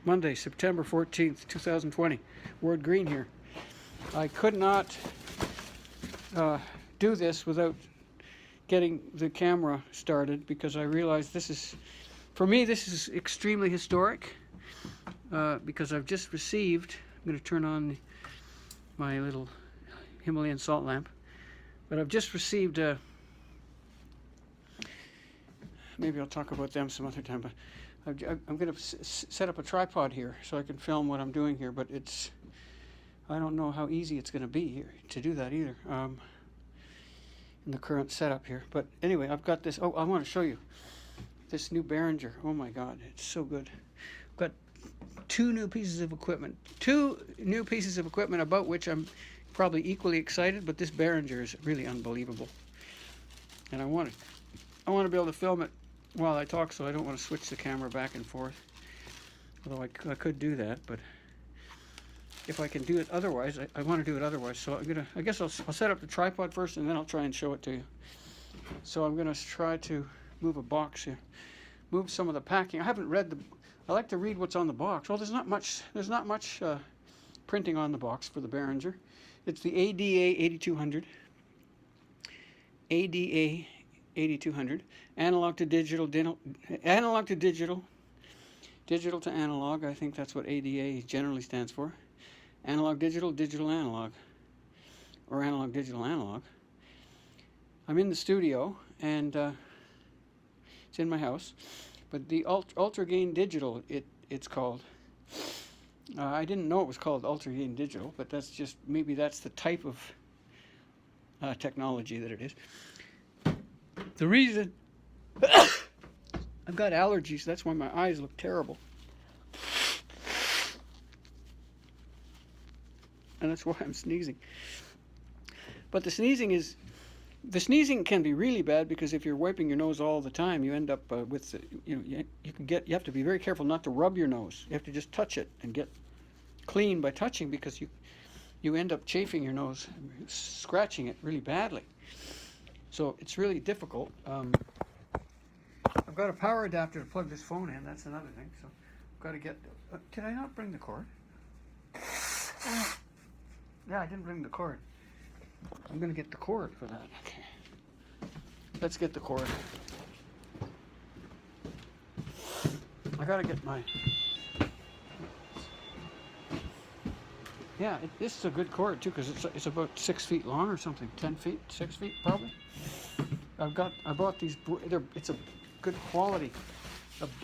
Monday, September 14th, 2020. Ward Green here. I could not do this without getting the camera started because I realized this is, for me, this is extremely historic because I've just received, I'm going to turn on my little Himalayan salt lamp, but I've just received maybe I'll talk about them some other time, but I'm going to set up a tripod here so I can film what I'm doing here, but I don't know how easy it's going to be here to do that either in the current setup here. But anyway, I've got this. Oh, I want to show you this new Behringer. Oh my God, it's so good. I've got two new pieces of equipment about which I'm probably equally excited, but this Behringer is really unbelievable. And I want to be able to film it while I talk, so I don't want to switch the camera back and forth. Although I could do that, but if I can do it otherwise, I want to do it otherwise. So I guess I'll set up the tripod first, and then I'll try and show it to you. So I'm going to try to move a box here, move some of the packing. I haven't read I like to read what's on the box. Well, there's not much printing on the box for the Behringer. It's the ADA 8200. ADA 8200, analog to digital, digital to analog. I think that's what ADA generally stands for. Analog digital, digital analog, or analog digital analog. I'm in the studio, and it's in my house, but the Ultra Gain Digital, it's called. I didn't know it was called Ultra Gain Digital, but maybe that's the type of technology that it is. The reason I've got allergies, that's why my eyes look terrible. And that's why I'm sneezing. But the sneezing can be really bad because if you're wiping your nose all the time, you end up with, you have to be very careful not to rub your nose. You have to just touch it and get clean by touching, because you end up chafing your nose, scratching it really badly. So it's really difficult. I've got a power adapter to plug this phone in. That's another thing. So I've got to get. Did I not bring the cord? Yeah, I didn't bring the cord. I'm going to get the cord for that. Okay. Let's get the cord. I got to get my. Yeah, this is a good cord too, because it's about 6 feet long or something. 10 feet, 6 feet probably. I bought these. It's a good quality.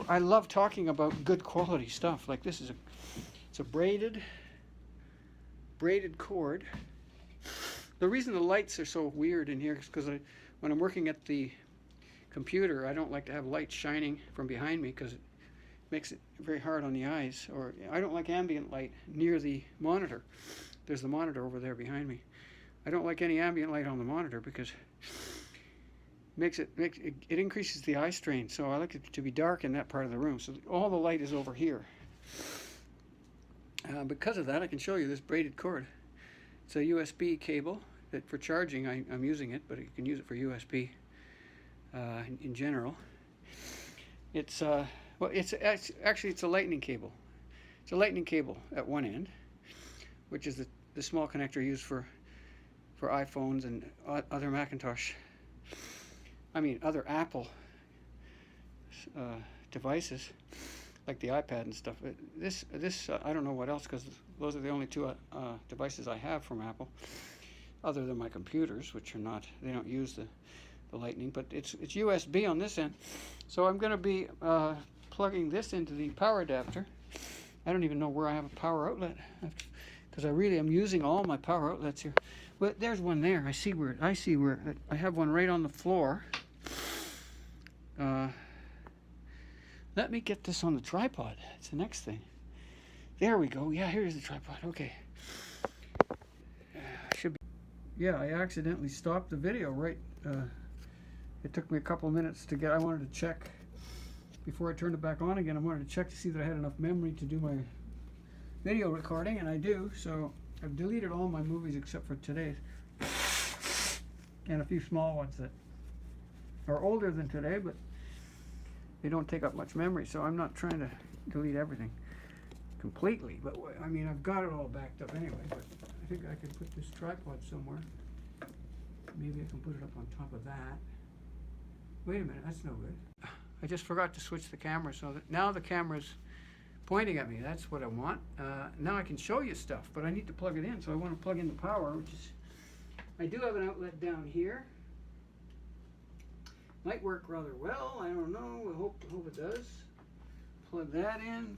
I love talking about good quality stuff. Like this it's a braided cord. The reason the lights are so weird in here is because when I'm working at the computer, I don't like to have lights shining from behind me because it makes it very hard on the eyes. Or I don't like ambient light near the monitor. There's the monitor over there behind me. I don't like any ambient light on the monitor because it increases the eye strain. So I like it to be dark in that part of the room. So all the light is over here. Because of that, I can show you this braided cord. It's a USB cable that for charging I'm using it, but you can use it for USB in general. It's actually it's a lightning cable. It's a lightning cable at one end, which is the small connector used for iPhones and other Macintosh. Other Apple devices, like the iPad and stuff. This I don't know what else, because those are the only two devices I have from Apple, other than my computers, which they don't use the lightning, but it's USB on this end. So I'm going to be plugging this into the power adapter. I don't even know where I have a power outlet, because I'm using all my power outlets here. But there's one there. I see where I have one right on the floor. Let me get this on the tripod. That's the next thing. There we go. Yeah, here's the tripod. Okay. I accidentally stopped the video right. It took me a couple of minutes to I wanted to check before I turned it back on again. I wanted to check to see that I had enough memory to do my video recording, and I do. So I've deleted all my movies except for today's, and a few small ones that are older than today, but they don't take up much memory, so I'm not trying to delete everything. completely, but I mean, I've got it all backed up anyway, but I think I can put this tripod somewhere. Maybe I can put it up on top of that. Wait a minute, that's no good. I just forgot to switch the camera so that now the camera's pointing at me. That's what I want. Now I can show you stuff, but I need to plug it in, so I want to plug in the power, which is, I do have an outlet down here. Might work rather well, I don't know, I hope it does. Plug that in.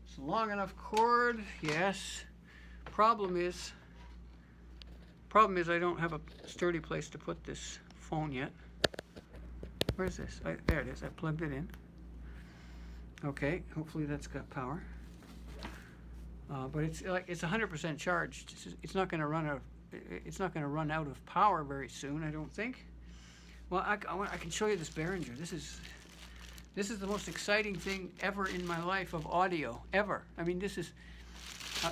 It's a long enough cord, yes. Problem is I don't have a sturdy place to put this phone yet. Where's this? There it is, I plugged it in. Okay, hopefully that's got power. But it's 100% charged. It's not going to run out of power very soon, I don't think. Well, I can show you this Behringer. This is the most exciting thing ever in my life of audio, ever. I mean,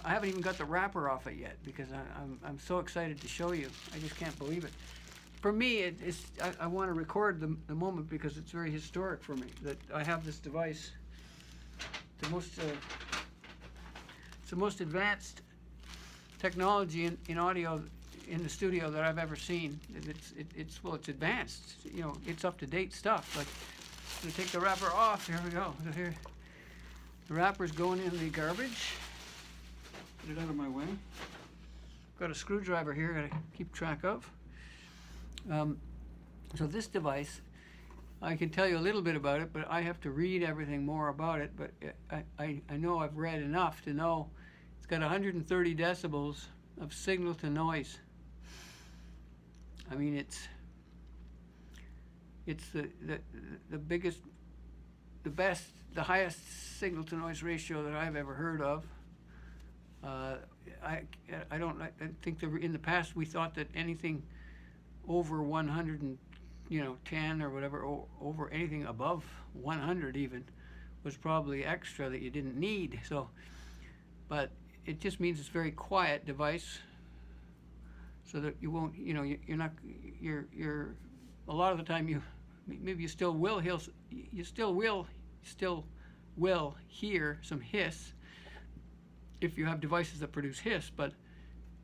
I haven't even got the wrapper off it yet because I'm so excited to show you. I just can't believe it. For me, I want to record the moment because it's very historic for me that I have this device. It's the most advanced technology in audio in the studio that I've ever seen. It's advanced. You know, it's up to date stuff. Like, I'm gonna take the wrapper off. Here we go. So here, the wrapper's going in the garbage. Get it out of my way. Got a screwdriver here. Got to keep track of. So this device, I can tell you a little bit about it, but I have to read everything more about it. But I know I've read enough to know it's got 130 decibels of signal to noise. I mean, it's the biggest, the best, the highest signal to noise ratio that I've ever heard of. I think in the past we thought that anything over 110 or whatever, over anything above 100 even, was probably extra that you didn't need. So, but it just means it's a very quiet device, so that you won't, you know, you're a lot of the time maybe you still will hear some hiss if you have devices that produce hiss, but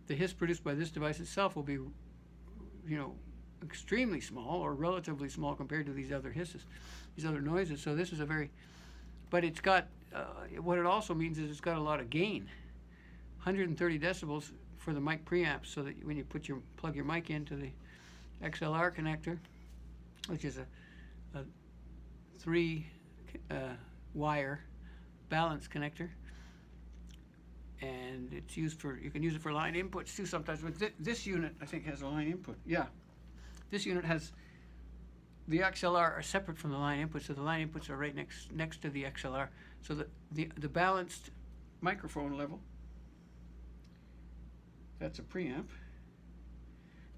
the hiss produced by this device itself will be, you know, extremely small or relatively small compared to these other hisses, these other noises. So this is but it's got, what it also means is it's got a lot of gain. 130 decibels for the mic preamps, so that when you plug your mic into the XLR connector, which is a 3 wire balance connector, and it's used for, you can use it for line inputs too sometimes, but this unit I think has a line input. Yeah, this unit has, the XLR are separate from the line inputs, so the line inputs are right next to the XLR, so the balanced microphone level, that's a preamp,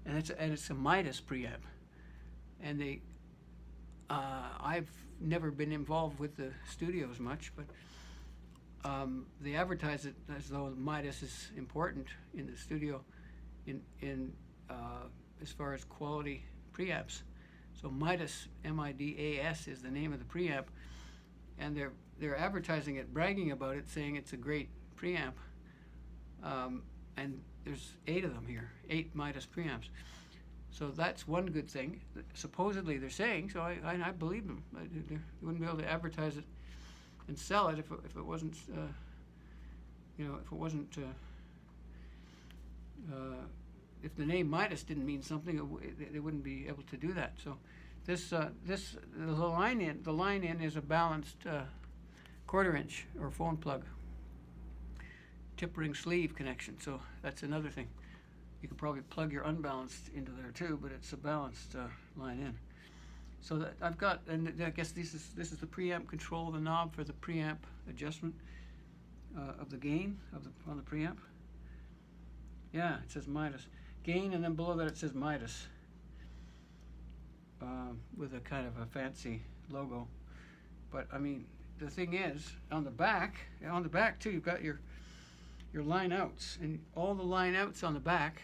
and it's a Midas preamp, and I've never been involved with the studios much, but they advertise it as though Midas is important in the studio, in as far as quality preamps. So Midas, M-I-D-A-S, is the name of the preamp, and they're advertising it, bragging about it, saying it's a great preamp. And there's 8 of them here, 8 Midas preamps. So that's one good thing. Supposedly they're saying, so I believe them. They wouldn't be able to advertise it and sell it if it wasn't, if the name Midas didn't mean something, they wouldn't be able to do that. So the line in is a balanced 1/4 inch or phone plug, tip ring sleeve connection. So that's another thing. You could probably plug your unbalanced into there too, but it's a balanced line in. So that I've got, and I guess this is the preamp control, the knob for the preamp adjustment of the gain on the preamp. Yeah, it says Midas gain, and then below that it says Midas with a kind of a fancy logo. But I mean, the thing is, on the back too, you've got your line outs, and all the line outs on the back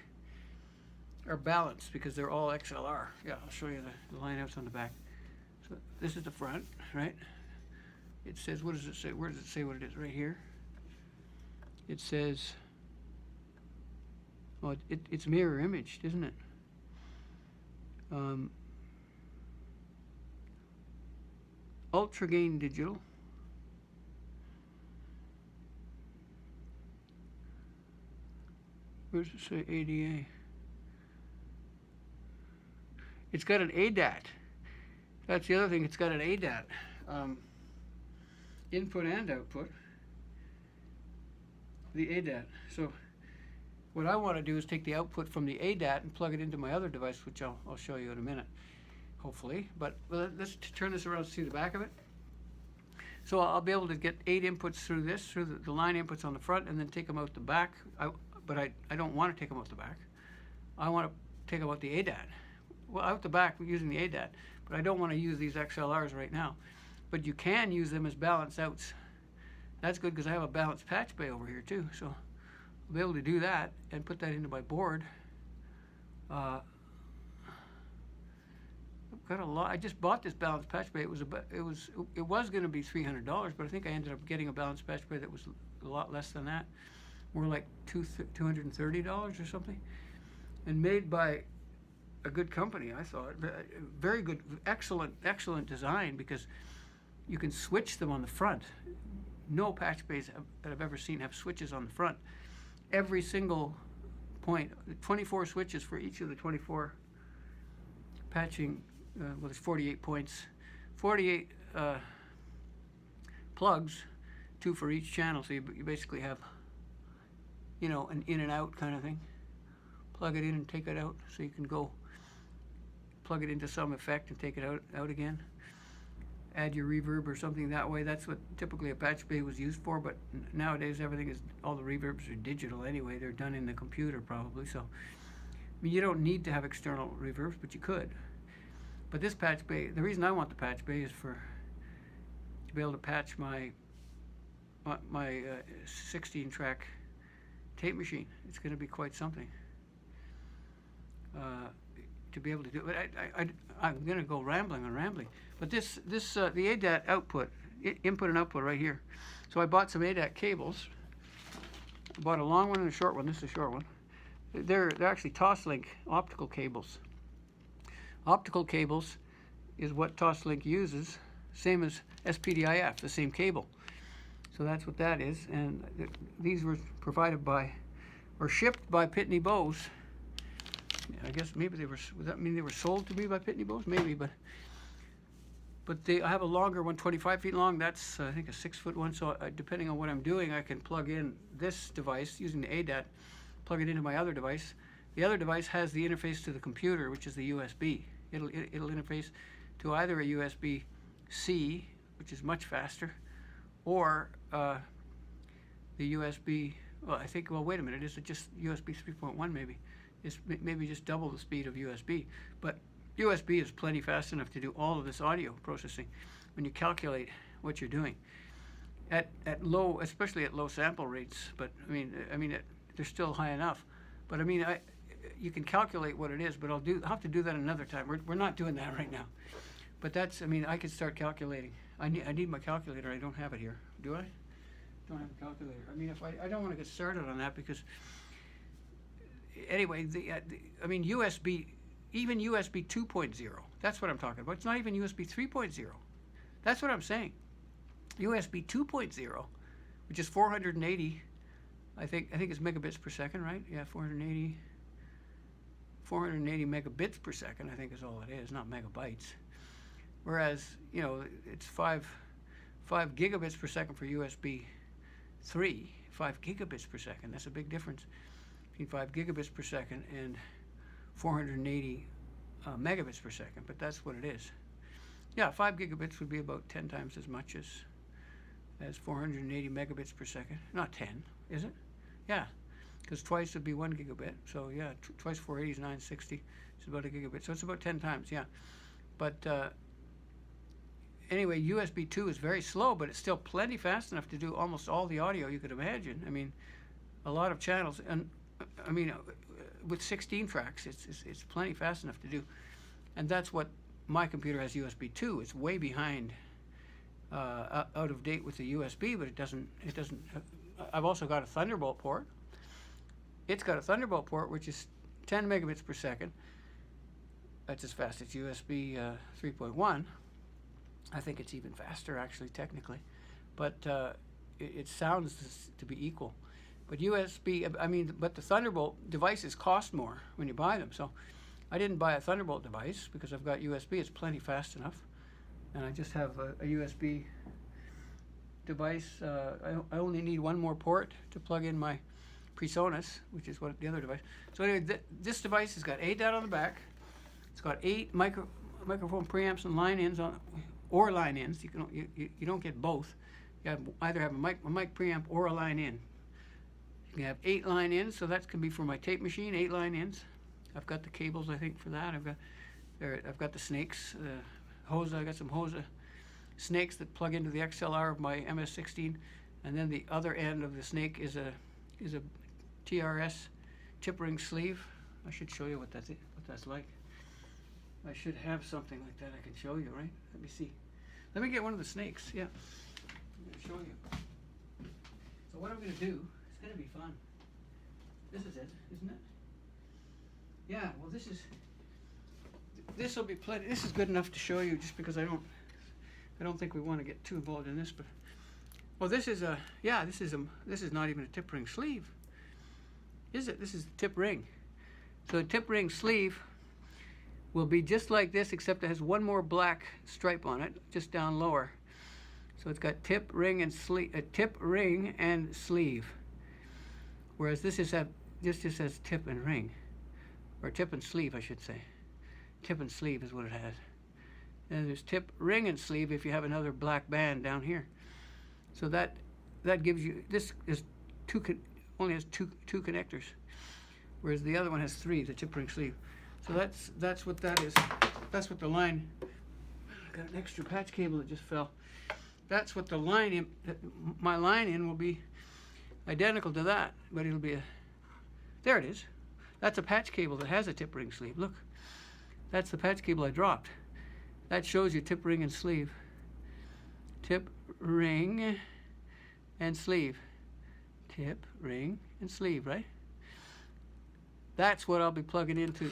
are balanced because they're all XLR. Yeah, I'll show you the line outs on the back. So this is the front, right? It says, what does it say? Where does it say what it is? Right here. It says, well, it's mirror imaged, isn't it? Ultra gain digital. Where does it say ADA? It's got an ADAT. That's the other thing. It's got an ADAT. Input and output. The ADAT. So what I want to do is take the output from the ADAT and plug it into my other device, which I'll show you in a minute, hopefully. But let's turn this around to see the back of it. So I'll be able to get 8 inputs through this, through the line inputs on the front, and then take them out the back. But I don't want to take them out the back. I want to take them out the ADAT. Well, out the back using the ADAT, but I don't want to use these XLRs right now. But you can use them as balance outs. That's good because I have a balanced patch bay over here too. So I'll be able to do that and put that into my board. I've got a lot. I just bought this balanced patch bay. It was going to be $300, but I think I ended up getting a balanced patch bay that was a lot less than that, more like $230 or something, and made by a good company, I thought. Very good, excellent design, because you can switch them on the front. No patch bays that I've ever seen have switches on the front. Every single point, 24 switches for each of the 24 patching. Well, there's 48 points, 48 plugs, 2 for each channel. So you basically have, you know, an in and out kind of thing. Plug it in and take it out, so you can go plug it into some effect and take it out again. Add your reverb or something that way. That's what typically a patch bay was used for, but nowadays all the reverbs are digital anyway. They're done in the computer probably. So, I mean, you don't need to have external reverbs, but you could. But this patch bay, the reason I want the patch bay is to be able to patch my 16-track tape machine. It's going to be quite something. To be able to do it. I'm going to go rambling. But the ADAT output, input and output right here. So I bought some ADAT cables. I bought a long one and a short one. This is a short one. They're actually Toslink optical cables. Optical cables is what Toslink uses, same as SPDIF, the same cable. So that's what that is. And these were provided by, or shipped by Pitney Bowes. I guess maybe does that mean they were sold to me by Pitney Bowes? Maybe, but I have a longer one, 25 feet long. That's I think a 6-foot one. So depending on what I'm doing, I can plug in this device using the ADAT, plug it into my other device. The other device has the interface to the computer, which is the USB. It'll interface to either a USB-C, which is much faster, or the USB. Well, I think. Well, wait a minute. Is it just USB 3.1 maybe? It's maybe just double the speed of USB, but USB is plenty fast enough to do all of this audio processing when you calculate what you're doing at low, especially at low sample rates. But I mean, they're still high enough. But I mean, you can calculate what it is. But I'll have to do that another time. We're not doing that right now. But that's, I mean, I could start calculating. I need my calculator. I don't have it here. Do I? Don't have a calculator. I mean, if I don't want to get started on that because. Anyway, I mean, USB, even USB 2.0, that's what I'm talking about. It's not even USB 3.0. That's what I'm saying. USB 2.0, which is 480, I think it's megabits per second, right? Yeah, 480 megabits per second, I think is all it is, not megabytes. Whereas, you know, it's 5 gigabits per second for USB 3, 5 gigabits per second. That's a big difference between 5 gigabits per second and 480 megabits per second, but that's what it is. Yeah, 5 gigabits would be about 10 times as much as 480 megabits per second. Not 10, is it? Yeah, because twice would be 1 gigabit. So yeah, twice 480 is 960. It's about a gigabit. So it's about 10 times, yeah. But anyway, USB 2 is very slow, but it's still plenty fast enough to do almost all the audio you could imagine. I mean, a lot of channels, and I mean, with 16 tracks, it's plenty fast enough to do. And that's what my computer has USB 2. It's way behind out of date with the USB, but it doesn't. I've also got a Thunderbolt port. It's got a Thunderbolt port which is 10 megabits per second. That's as fast as USB 3.1. I think it's even faster, actually, technically, but it sounds to be equal. But but the Thunderbolt devices cost more when you buy them. So I didn't buy a Thunderbolt device because I've got USB. It's plenty fast enough, and I just have a USB device. I only need one more port to plug in my PreSonus, which is what the other device. So anyway, this device has got 8 out on the back. It's got 8 microphone preamps and line-ins or line-ins. You don't get both. You either have a mic preamp or a line-in. You can have 8 line-ins, so that can be for my tape machine. 8 line-ins. I've got the cables, I think, for that. I've got the snakes, Hosa. I got some Hosa snakes that plug into the XLR of my MS-16, and then the other end of the snake is a TRS tip ring sleeve. I should show you what that's like. I should have something like that I can show you, right? Let me see. Let me get one of the snakes. Yeah, I'm going to show you. So what I'm going to do, it's going to be fun. This is it, isn't it? Yeah, well this will be plenty. This is good enough to show you, just because I don't think we want to get too involved in this. But well, this is not even a tip ring sleeve, is it? This is the tip ring. So the tip ring sleeve will be just like this, except it has one more black stripe on it, just down lower. So it's got tip ring and sleeve, whereas this just says tip and ring, or tip and sleeve, I should say. Tip and sleeve is what it has. And there's tip, ring, and sleeve if you have another black band down here. So that gives you, this is only has two connectors, whereas the other one has 3, the tip, ring, sleeve. So that's what that is. That's what the line. I got an extra patch cable that just fell. That's what the line in. My line in will be identical to that, but it'll be there it is. That's a patch cable that has a tip, ring, sleeve. Look, that's the patch cable I dropped. That shows you tip, ring, and sleeve. Tip, ring, and sleeve. Tip, ring, and sleeve, right? That's what I'll be plugging into,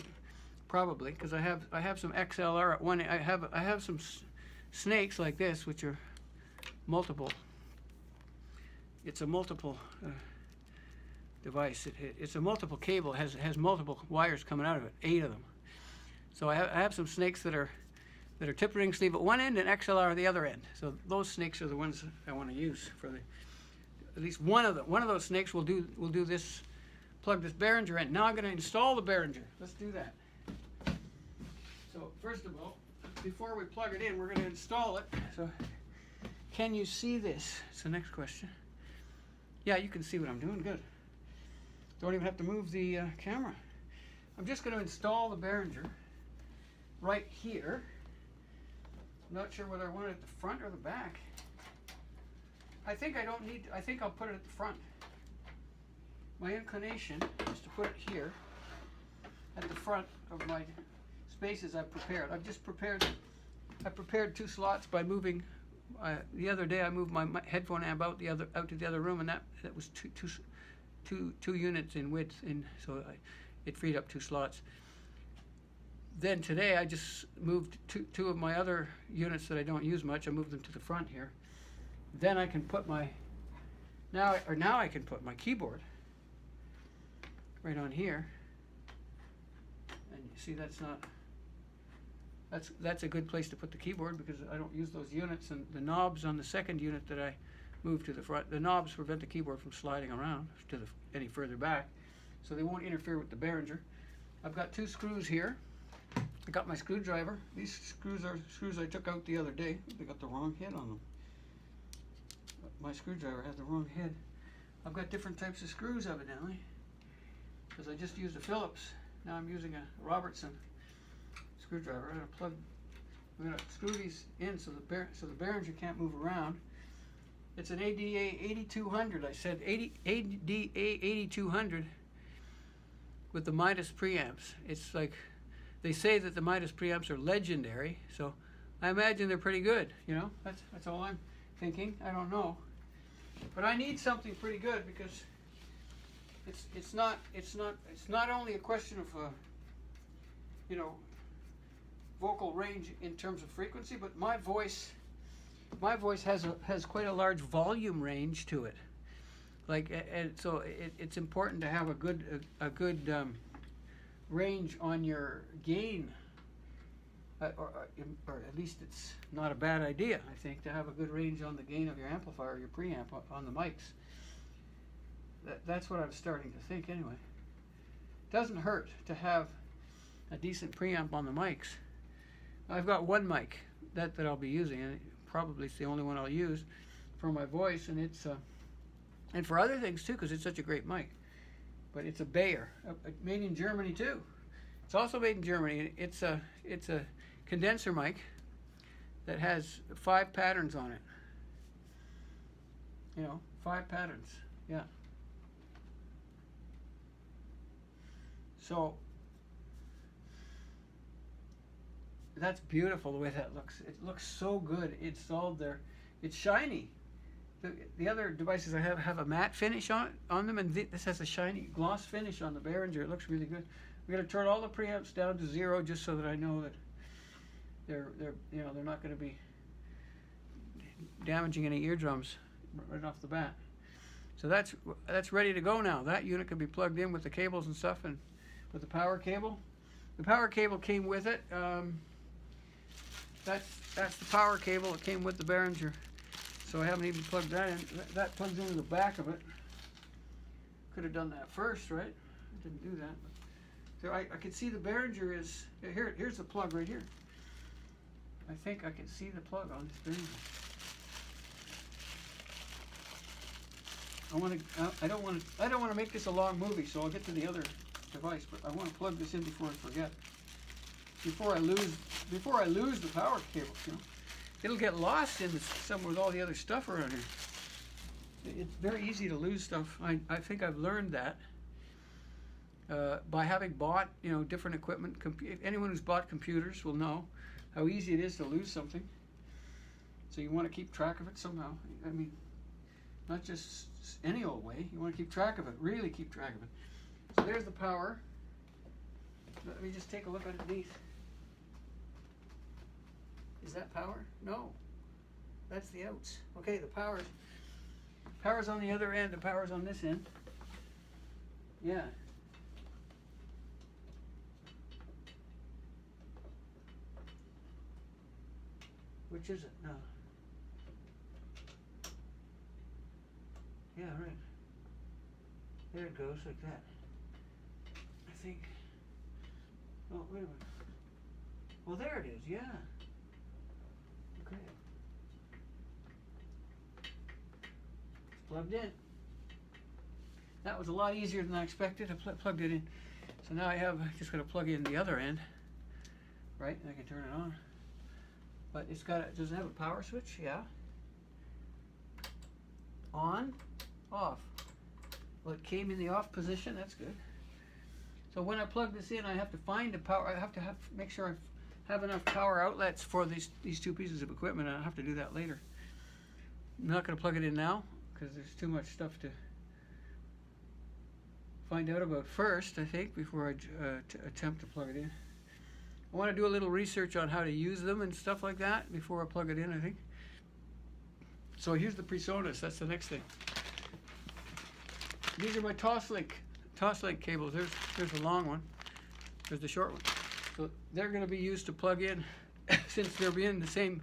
probably, because I have some XLR at one. I have some snakes like this, which are multiple. It's a multiple device. It's a multiple cable. Has multiple wires coming out of it. 8 of them. So I have some snakes that are tip, ring, sleeve at one end and XLR at the other end. So those snakes are the ones I want to use for at least one of them. One of those snakes will do this. Plug this Behringer in. Now I'm going to install the Behringer. Let's do that. So first of all, before we plug it in, we're going to install it. So can you see this? It's the next question. Yeah, you can see what I'm doing. Good. Don't even have to move the camera. I'm just going to install the Behringer right here. I'm not sure whether I want it at the front or the back. I think I'll put it at the front. My inclination is to put it here at the front of my spaces I've prepared. I prepared 2 slots by moving. The other day I moved my headphone amp out to the other room, and that was two units in width, and so it freed up 2 slots. Then today I just moved two of my other units that I don't use much. I moved them to the front here. Then I can put now I can put my keyboard right on here, and you see that's a good place to put the keyboard, because I don't use those units, and the knobs on the second unit that I moved to the front, the knobs prevent the keyboard from sliding around any further back, so they won't interfere with the Behringer. I've got 2 screws here. I got my screwdriver. These screws are screws I took out the other day. They got the wrong head on them. My screwdriver has the wrong head. I've got different types of screws, evidently, because I just used a Phillips. Now I'm using a Robertson screwdriver. I'm going to screw these in so the Behringer can't move around. It's an ADA 8200. I said ADA 8200 with the Midas preamps. It's like, they say that the Midas preamps are legendary, so I imagine they're pretty good. You know, that's all thinking. I don't know. But I need something pretty good because it's not only a question of you know, vocal range in terms of frequency, but my voice has quite a large volume range to it. Like, and so it's important to have a good range on your gain, or at least it's not a bad idea, I think, to have a good range on the gain of your amplifier, your preamp on the mics. That's what I'm starting to think anyway. It doesn't hurt to have a decent preamp on the mics. I've got one mic that I'll be using, and probably it's the only one I'll use for my voice, and it's and for other things too, because it's such a great mic. But it's a Bayer, made in Germany too. It's also made in Germany. It's a condenser mic that has 5 patterns on it. You know, 5 patterns. Yeah. So that's beautiful the way that looks. It looks so good installed there. It's shiny. The other devices I have a matte finish on them, and this has a shiny gloss finish on the Behringer. It looks really good. I'm going to turn all the preamps down to 0 just so that I know that they're not going to be damaging any eardrums right off the bat. So that's ready to go now. That unit can be plugged in with the cables and stuff, and with the power cable. The power cable came with it. That's the power cable that came with the Behringer. So I haven't even plugged that in. That plugs into the back of it. Could have done that first, right? I didn't do that. So I can see the Behringer is here's the plug right here. I think I can see the plug on this Behringer. I don't want to make this a long movie, so I'll get to the other device, but I want to plug this in before I forget. Before I lose the power cables, you know. It'll get lost in somewhere with all the other stuff around here. It's very easy to lose stuff. I think I've learned that by having bought, you know, different equipment. Anyone who's bought computers will know how easy it is to lose something. So you want to keep track of it somehow. I mean, not just any old way. You want to keep track of it. Really keep track of it. So there's the power. Let me just take a look underneath. Is that power? No. That's the outs. Okay, the power's on the other end, the power's on this end. Yeah. Which is it? No. Yeah, right. There it goes, like that. I think. Oh, wait a minute. Well, there it is, yeah. Okay. It's plugged in. That was a lot easier than I expected. I plugged it in. So now I just got to plug in the other end, right? And I can turn it on. But does it have a power switch? Yeah. On, off. Well, it came in the off position. That's good. So when I plug this in, I have to find the power. I have to make sure I have enough power outlets for these two pieces of equipment. I'll have to do that later. I'm not going to plug it in now because there's too much stuff to find out about first, I think, before I attempt to plug it in. I want to do a little research on how to use them and stuff like that before I plug it in, I think. So here's the PreSonus. That's the next thing. These are my Toslink cables. There's the long one. There's the short one. So they're going to be used to plug in. Since they'll be in the same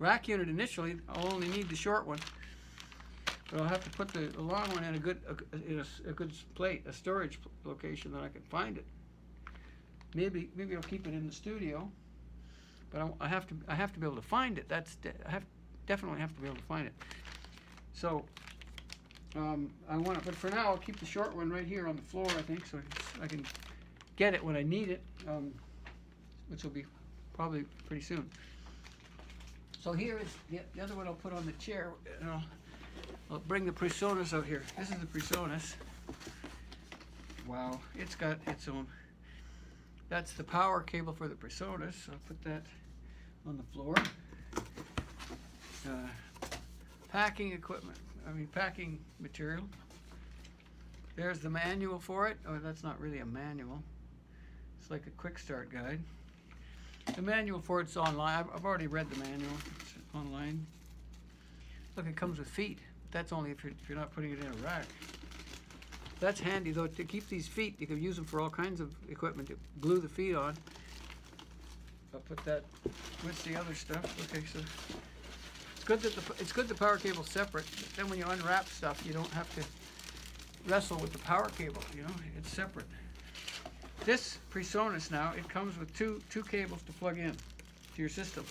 rack unit initially, I'll only need the short one. But I'll have to put the long one in a good plate, a storage location that I can find it. Maybe I'll keep it in the studio. But I have to be able to find it. Definitely have to be able to find it. So but for now I'll keep the short one right here on the floor, I think, so I can get it when I need it, which will be probably pretty soon. So here is the other one I'll put on the chair, and I'll bring the PreSonus out here. This is the PreSonus. Wow, it's got its own. That's the power cable for the PreSonus. I'll put that on the floor. packing equipment, packing material. There's the manual for it. Oh, that's not really a manual. It's like a quick start guide. The manual for it's online. I've already read the manual. It's online. Look, it comes with feet. That's only if you're not putting it in a rack. That's handy though, to keep these feet. You can use them for all kinds of equipment to glue the feet on. I'll put that with the other stuff. Okay, so it's good the power cable's separate. Then when you unwrap stuff, you don't have to wrestle with the power cable. It's separate. This PreSonus now, it comes with two cables to plug in to your system.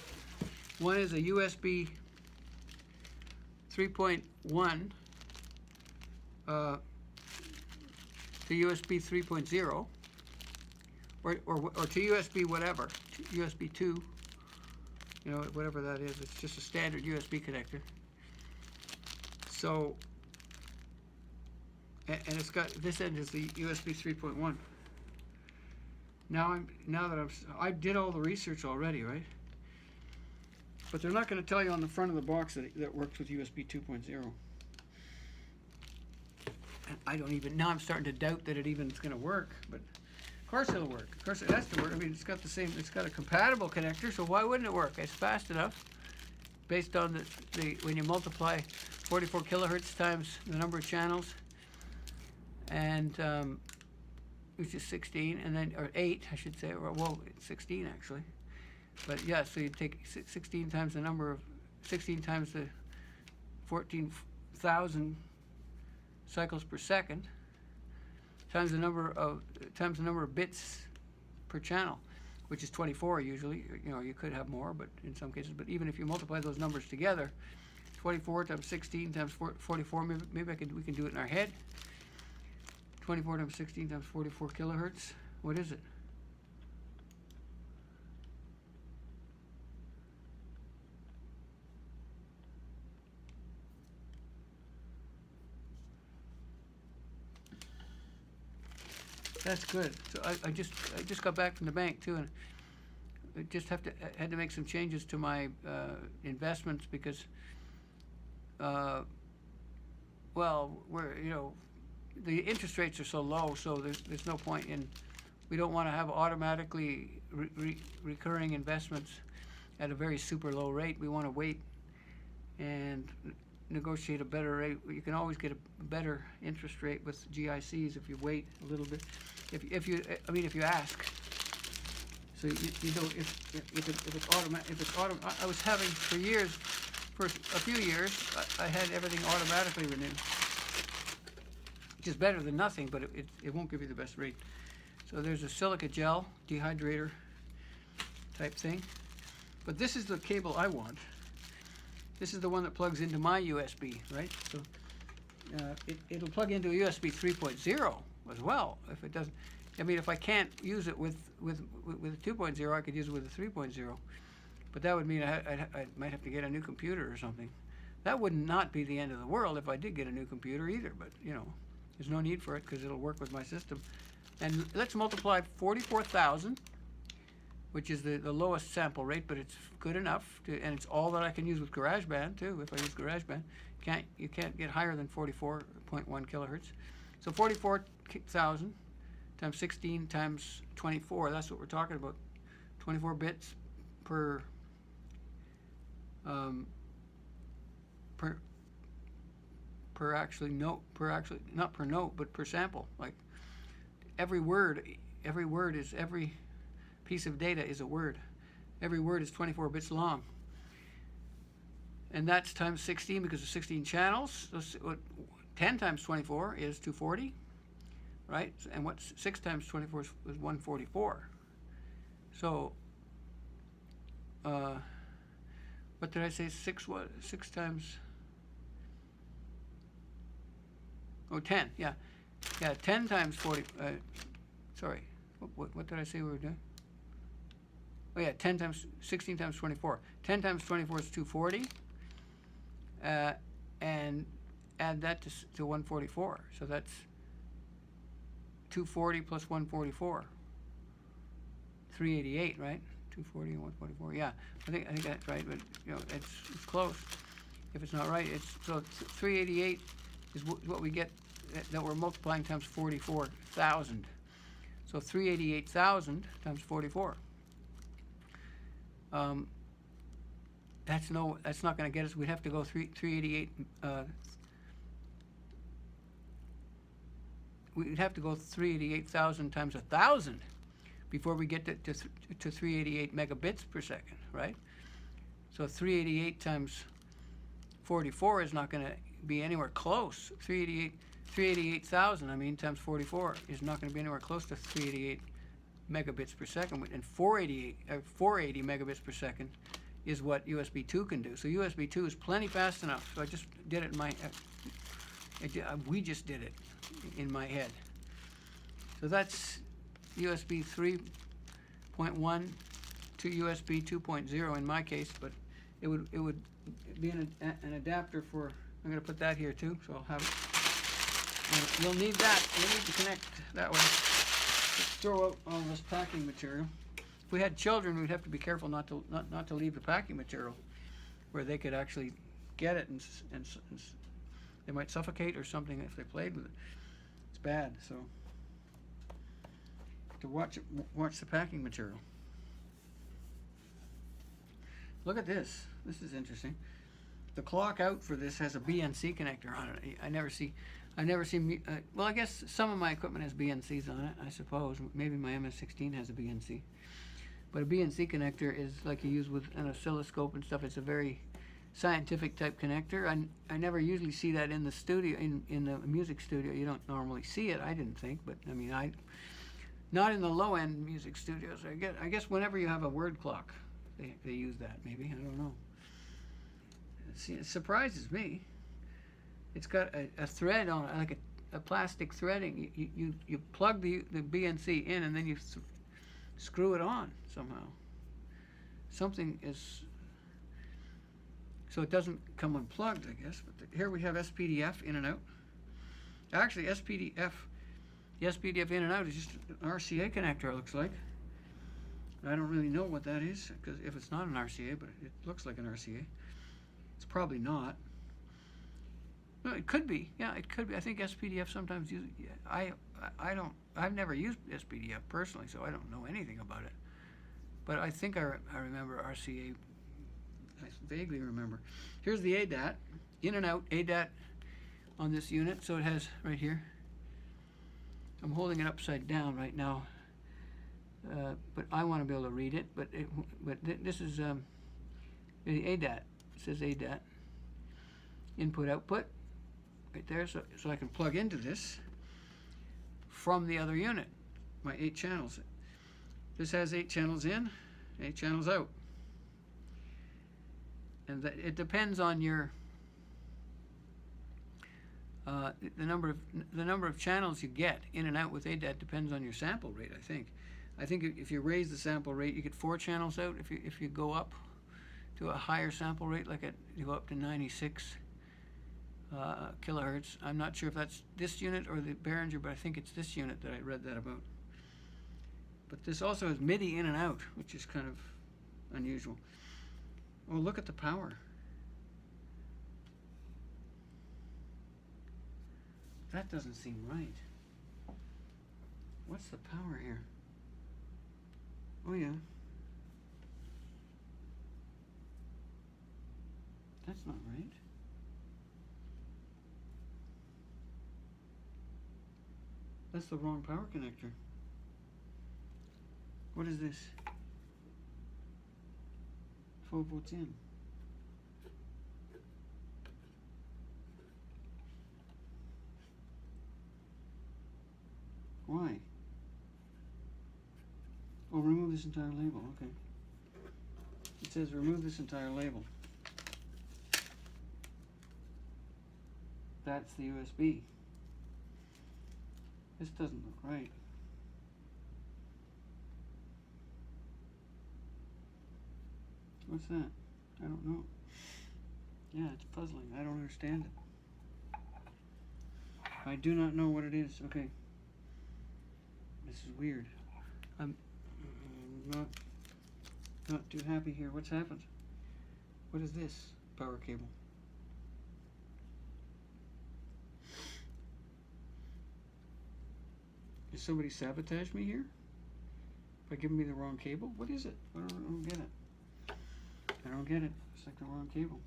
One is a USB 3.1 to USB 3.0, or to USB whatever, USB 2, whatever that is. It's just a standard USB connector. So, and it's got, this end is the USB 3.1. I did all the research already, right? But they're not going to tell you on the front of the box that it works with USB 2.0. And I don't even, now I'm starting to doubt that it even is going to work, but of course it'll work. Of course it has to work. It's got the same, it's got a compatible connector, so why wouldn't it work? It's fast enough based on the when you multiply 44 kilohertz times the number of channels, and which is 16, and then, or 8, I should say, or well, it's 16 actually. But yeah, so you take 16 times the number of, 16 times the 14,000 cycles per second, times the number of bits per channel, which is 24 usually. You could have more, but in some cases. But even if you multiply those numbers together, 24 times 16 times 44. Maybe we can do it in our head. 24 times 16 times 44 kilohertz. What is it? That's good. So I just got back from the bank too, and I just had to make some changes to my investments because, well, the interest rates are so low, so there's no point in. We don't want to have automatically recurring investments at a very super low rate. We want to wait and negotiate a better rate. You can always get a better interest rate with GICs if you wait a little bit. If you ask. So if it's automatic, I was having for a few years, I had everything automatically renewed, which is better than nothing, but it won't give you the best rate. So there's a silica gel dehydrator type thing, but this is the cable I want. This is the one that plugs into my USB, right? So it'll plug into a USB 3.0 as well. If it doesn't, if I can't use it with 2.0, I could use it with a 3.0. But that would mean I might have to get a new computer or something. That would not be the end of the world if I did get a new computer either. But there's no need for it because it'll work with my system. And let's multiply 44,000. Which is the lowest sample rate, but it's good enough, and it's all that I can use with GarageBand too. If I use GarageBand, you can't get higher than 44.1 kilohertz. So 44,000 times 16 times 24. That's what we're talking about. 24 bits per not per note, but per sample. Like every word is every piece of data is a word. Every word is 24 bits long. And that's times 16 because of 16 channels. So 10 times 24 is 240, right? And what 6 times 24 is 144. So, what did I say? 6 times? Oh, 10, yeah. Yeah, 10 times 40, sorry. What did I say we were doing? Oh yeah, 16 times 24. 10 times 24 is 240, and add that to 144. So that's 240 plus 144. 388, right? 240 and 144. Yeah, I think that's right, but it's close. if it's not right. It's so 388 is what we get that we're multiplying times 44,000. So 388,000 times 44. That's not going to get us. We'd have to go 388. We'd have to go 388,000 times 1,000 before we get to 388 megabits per second, right? So 388 times 44 is not going to be anywhere close. 388,000, I mean, times 44 is not going to be anywhere close to 388 megabits per second. And 480 megabits per second is what USB 2 can do. So USB 2 is plenty fast enough. So I just did it in my, we just did it in my head. So that's USB 3.1 to USB 2.0 in my case, but it would be an adapter for, I'm going to put that here too, so I'll have it. And you'll need that. You'll need to connect that way. Let's throw out all this packing material. If we had children, we'd have to be careful not to leave the packing material where they could actually get it, and they might suffocate or something if they played with it. It's bad. So to watch the packing material. Look at this. This is interesting. The clock out for this has a BNC connector on it. I never see. Well, I guess some of my equipment has BNCs on it. I suppose maybe my MS-16 has a BNC. But a BNC connector is like you use with an oscilloscope and stuff. It's a very scientific type connector. I never usually see that in the studio, in the music studio. You don't normally see it. I didn't think, but I mean, not in the low end music studios. I guess whenever you have a word clock, they use that. Maybe, I don't know. See, it surprises me. It's got a thread on it, like a plastic threading. You plug the BNC in, and then you screw it on somehow. Something is, so it doesn't come unplugged, I guess. But here we have SPDF in and out. Actually, the SPDF in and out is just an RCA connector, it looks like. I don't really know what that is, because if it's not an RCA, but it looks like an RCA. It's probably not. No, it could be. Yeah, it could be. I think SPDF sometimes uses. I've never used SPDF personally, so I don't know anything about it. But I think I remember RCA. I vaguely remember. Here's the ADAT, in and out ADAT on this unit. So it has right here. I'm holding it upside down right now, but I want to be able to read it. But this is the ADAT. It says ADAT. Input output. Right there, so I can plug into this from the other unit, my 8 channels. This has 8 channels in, 8 channels out. And it depends on your the number of channels you get in and out with ADAT depends on your sample rate, I think. I think if you raise the sample rate, you get 4 channels out. If you go up to a higher sample rate, like you go up to 96 kilohertz. I'm not sure if that's this unit or the Behringer, but I think it's this unit that I read that about. But this also has MIDI in and out, which is kind of unusual. Oh, look at the power. That doesn't seem right. What's the power here? Oh yeah. That's not right. That's the wrong power connector. What is this? 12 volts in. Why? Oh, remove this entire label. Okay. It says remove this entire label. That's the USB. This doesn't look right. What's that? I don't know. Yeah, it's puzzling. I don't understand it. I do not know what it is. Okay. This is weird. I'm not too happy here. What's happened? What is this? Power cable. Did somebody sabotage me here by giving me the wrong cable? What is it? I don't get it. I don't get it. It's like the wrong cable.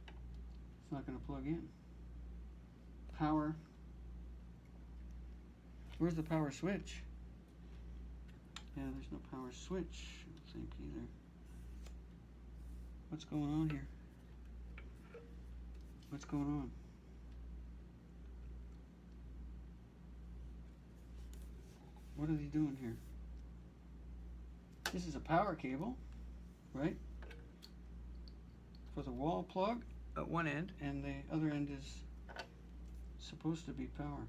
It's not going to plug in. Power. Where's the power switch? Yeah, there's no power switch, I don't think either. What's going on here? What's going on? What are they doing here? This is a power cable, right? For the wall plug at one end, and the other end is supposed to be power.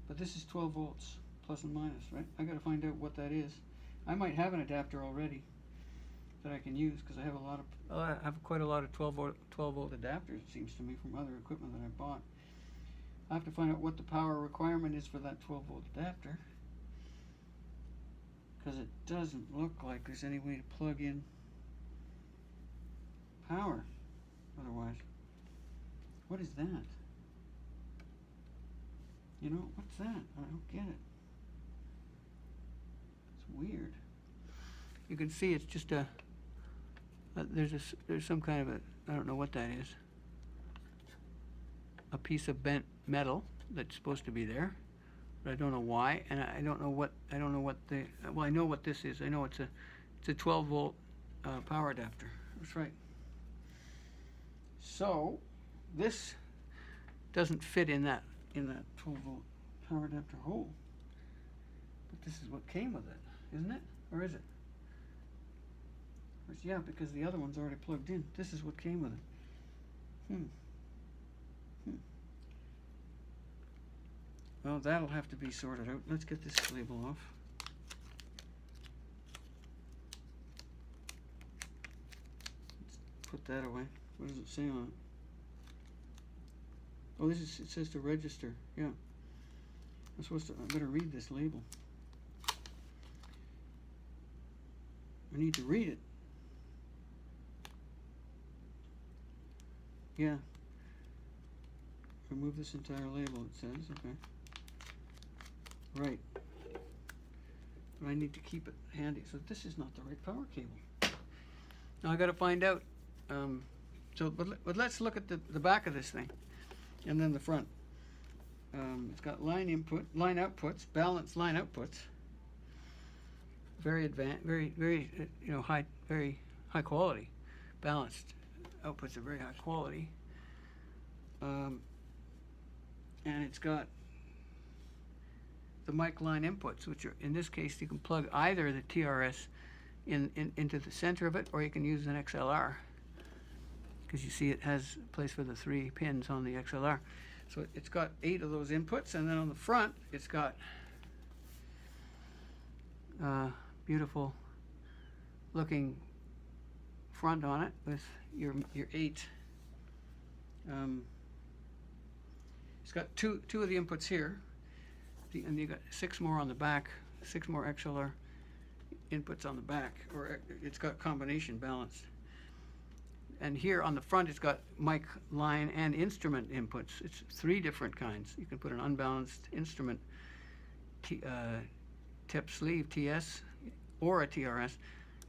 But this is 12 volts, plus and minus, right? I gotta find out what that is. I might have an adapter already that I can use, because I have quite a lot of 12 volt adapters, it seems to me, from other equipment that I bought. I have to find out what the power requirement is for that 12 volt adapter, because it doesn't look like there's any way to plug in power otherwise. What is that? You know, what's that? I don't get it. It's weird. You can see it's just a, there's some kind of a, I don't know what that is. A piece of bent metal that's supposed to be there, but I don't know why, and I don't know what the, well, I know what this is. I know it's a 12 volt power adapter. That's right. So this doesn't fit in that 12 volt power adapter hole, but this is what came with it, isn't it? Or is it? Yeah, because the other one's already plugged in. This is what came with it. Well, that'll have to be sorted out. Let's get this label off. Let's put that away. What does it say on it? Oh, it says to register. Yeah. I better read this label. I need to read it. Yeah. Remove this entire label, it says. Okay. Right. But I need to keep it handy. So this is not the right power cable. Now I got to find out. But let's look at the back of this thing, and then the front. It's got line outputs, balanced line outputs. Very advanced, very high, very high quality. Balanced outputs are very high quality. And it's got the mic line inputs, which are, in this case, you can plug either the TRS into the center of it, or you can use an XLR, because you see it has a place for the 3 pins on the XLR. So it's got 8 of those inputs, and then on the front it's got beautiful looking front on it with your 8. It's got two of the inputs here, and you got 6 more on the back, 6 more XLR inputs on the back, or it's got combination balanced. And here on the front, it's got mic line and instrument inputs. It's 3 different kinds. You can put an unbalanced instrument tip sleeve TS or a TRS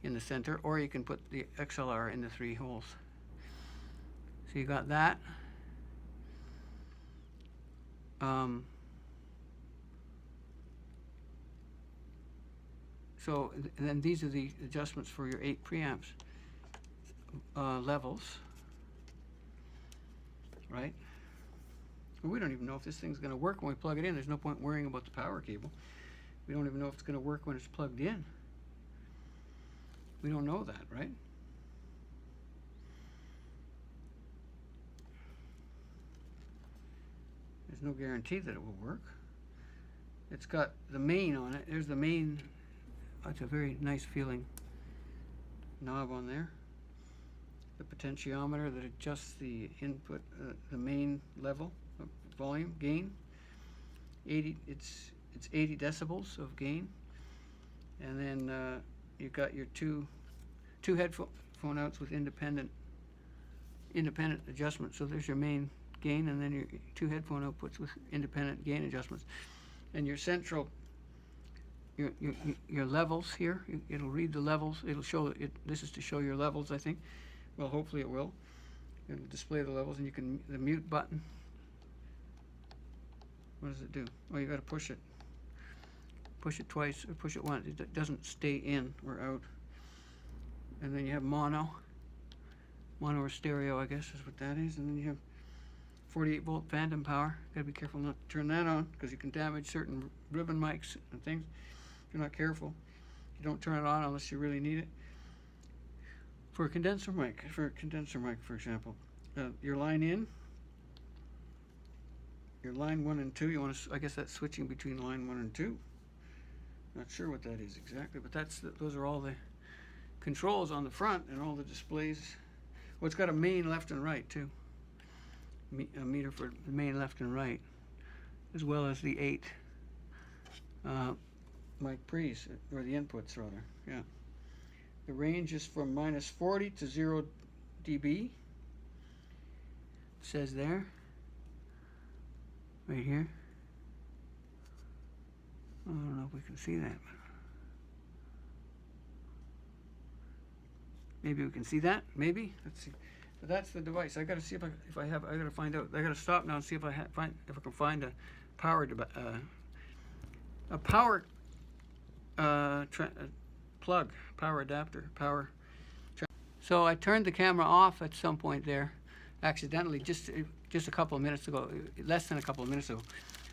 in the center, or you can put the XLR in the 3 holes. So you got that. So then these are the adjustments for your 8 preamps levels, right? Well, we don't even know if this thing's going to work when we plug it in. There's no point worrying about the power cable. We don't even know if it's going to work when it's plugged in. We don't know that, right? There's no guarantee that it will work. It's got the main on it. There's the main. It's a very nice feeling knob on there. The potentiometer that adjusts the input, the main level of volume gain. 80. It's 80 decibels of gain, and then you've got your two headphone outs with independent adjustments. So there's your main gain, and then your 2 headphone outputs with independent gain adjustments. and your central, your levels here. It'll read the levels. It'll show it. This is to show your levels, I think. Well, hopefully it will. It'll display the levels, and you can, the mute button. What does it do? Oh, you got to push it. Push it twice or push it once. It doesn't stay in or out. And then you have mono or stereo, I guess is what that is. And then you have 48 volt phantom power. Gotta be careful not to turn that on because you can damage certain ribbon mics and things if you're not careful. You don't turn it on unless you really need it. For a condenser mic, for example, your line in, your line 1 and 2. You want to, I guess that's switching between line 1 and 2. Not sure what that is exactly, but those are all the controls on the front and all the displays. Well, it's got a main left and right too. A meter for the main left and right, as well as the 8 mic pre's, or the inputs rather. Yeah. The range is from -40 to 0 dB. It says there, right here. I don't know if we can see that. Maybe we can see that. Maybe. Let's see. But that's the device. I got to see if I have. I got to find out. I got to stop now and see if I can find a power plug, power adapter, power. So I turned the camera off at some point there, accidentally, just a couple of minutes ago, less than a couple of minutes ago.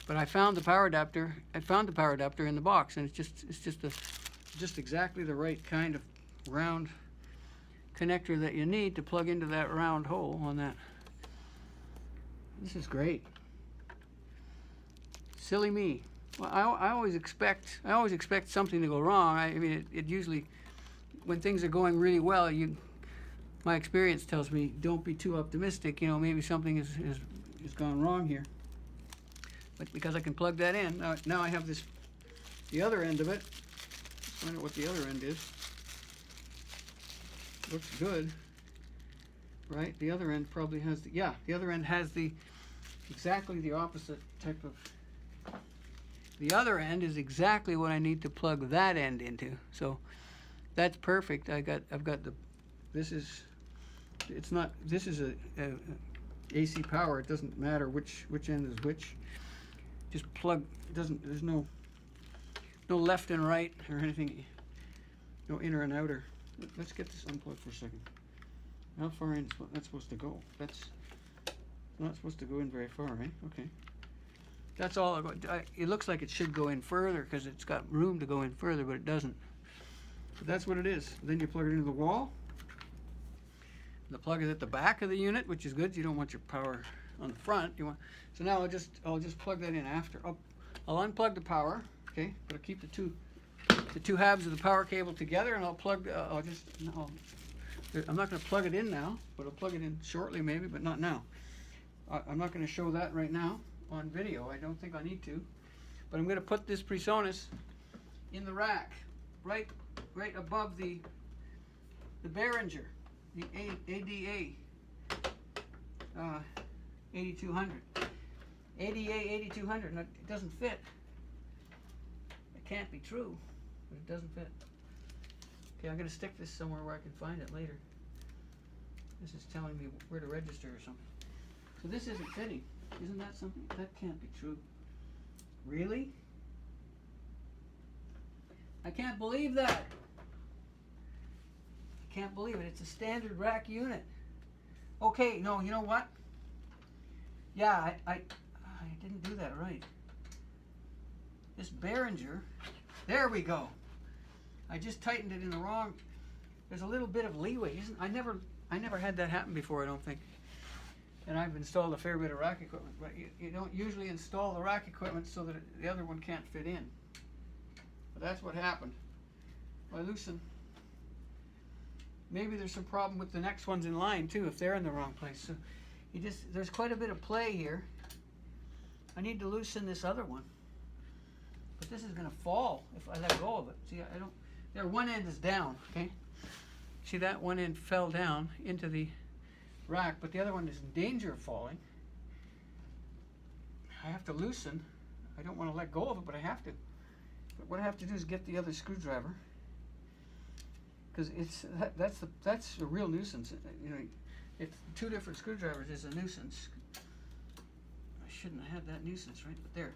But I found the power adapter. I found the power adapter in the box, and it's just exactly the right kind of round connector that you need to plug into that round hole on that. This is great. Silly me. Well, I always expect something to go wrong. I mean, it usually, when things are going really well, my experience tells me don't be too optimistic. You know, maybe something has gone wrong here. But because I can plug that in, now I have the other end of it. Let's find out what the other end is. Looks good, right? The other end probably has the other end has exactly the opposite type of. The other end is exactly what I need to plug that end into. So that's perfect. I've got this is a AC power. It doesn't matter which end is which. Just plug. There's no left and right or anything. No inner and outer. Let's get this unplugged for a second. How far in is that's supposed to go? That's not supposed to go in very far, right? Okay. That's all. It looks like it should go in further because it's got room to go in further, but it doesn't. But that's what it is. Then you plug it into the wall. The plug is at the back of the unit, which is good. You don't want your power on the front. So now I'll just plug that in after. I'll unplug the power. Okay, but I'll keep the two halves of the power cable together, and I'll plug. I'm not going to plug it in now, but I'll plug it in shortly, maybe, but not now. I'm not going to show that right now on video. I don't think I need to, but I'm going to put this PreSonus in the rack, right above the Behringer, the ADA 8200. ADA 8200. No, it doesn't fit. It can't be true, but it doesn't fit. Okay, I'm going to stick this somewhere where I can find it later. This is telling me where to register or something. So this isn't fitting. Isn't that something? That can't be true. Really? I can't believe that. I can't believe it. It's a standard rack unit. Okay, no, you know what? Yeah, I didn't do that right. This Behringer, there we go. I just tightened it in the wrong. There's a little bit of leeway, isn't? I never had that happen before, I don't think. And I've installed a fair bit of rack equipment, but you don't usually install the rack equipment so that the other one can't fit in. But that's what happened. I loosen. Maybe there's some problem with the next ones in line too, if they're in the wrong place. So there's quite a bit of play here. I need to loosen this other one. But this is going to fall if I let go of it. See, I don't. There, one end is down. Okay. See that one end fell down into the rack, but the other one is in danger of falling. I have to loosen. I don't want to let go of it, but I have to. But what I have to do is get the other screwdriver, because that's a real nuisance. You know, if 2 different screwdrivers is a nuisance. I shouldn't have had that nuisance, right? But there,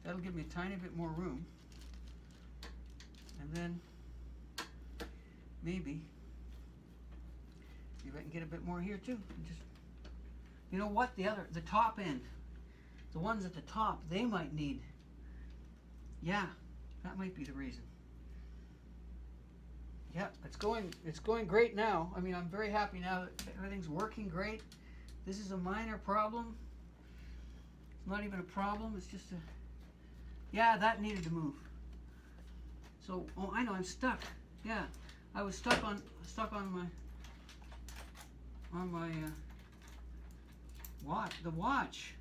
that'll give me a tiny bit more room, and then maybe I can get a bit more here too. Just, you know what? The top end, the ones at the top, they might need. Yeah, that might be the reason. Yeah, it's going great now. I mean, I'm very happy now that everything's working great. This is a minor problem. It's not even a problem. It's just a. Yeah, that needed to move. So, oh, I know, I'm stuck. Yeah, I was stuck on my watch. The watch.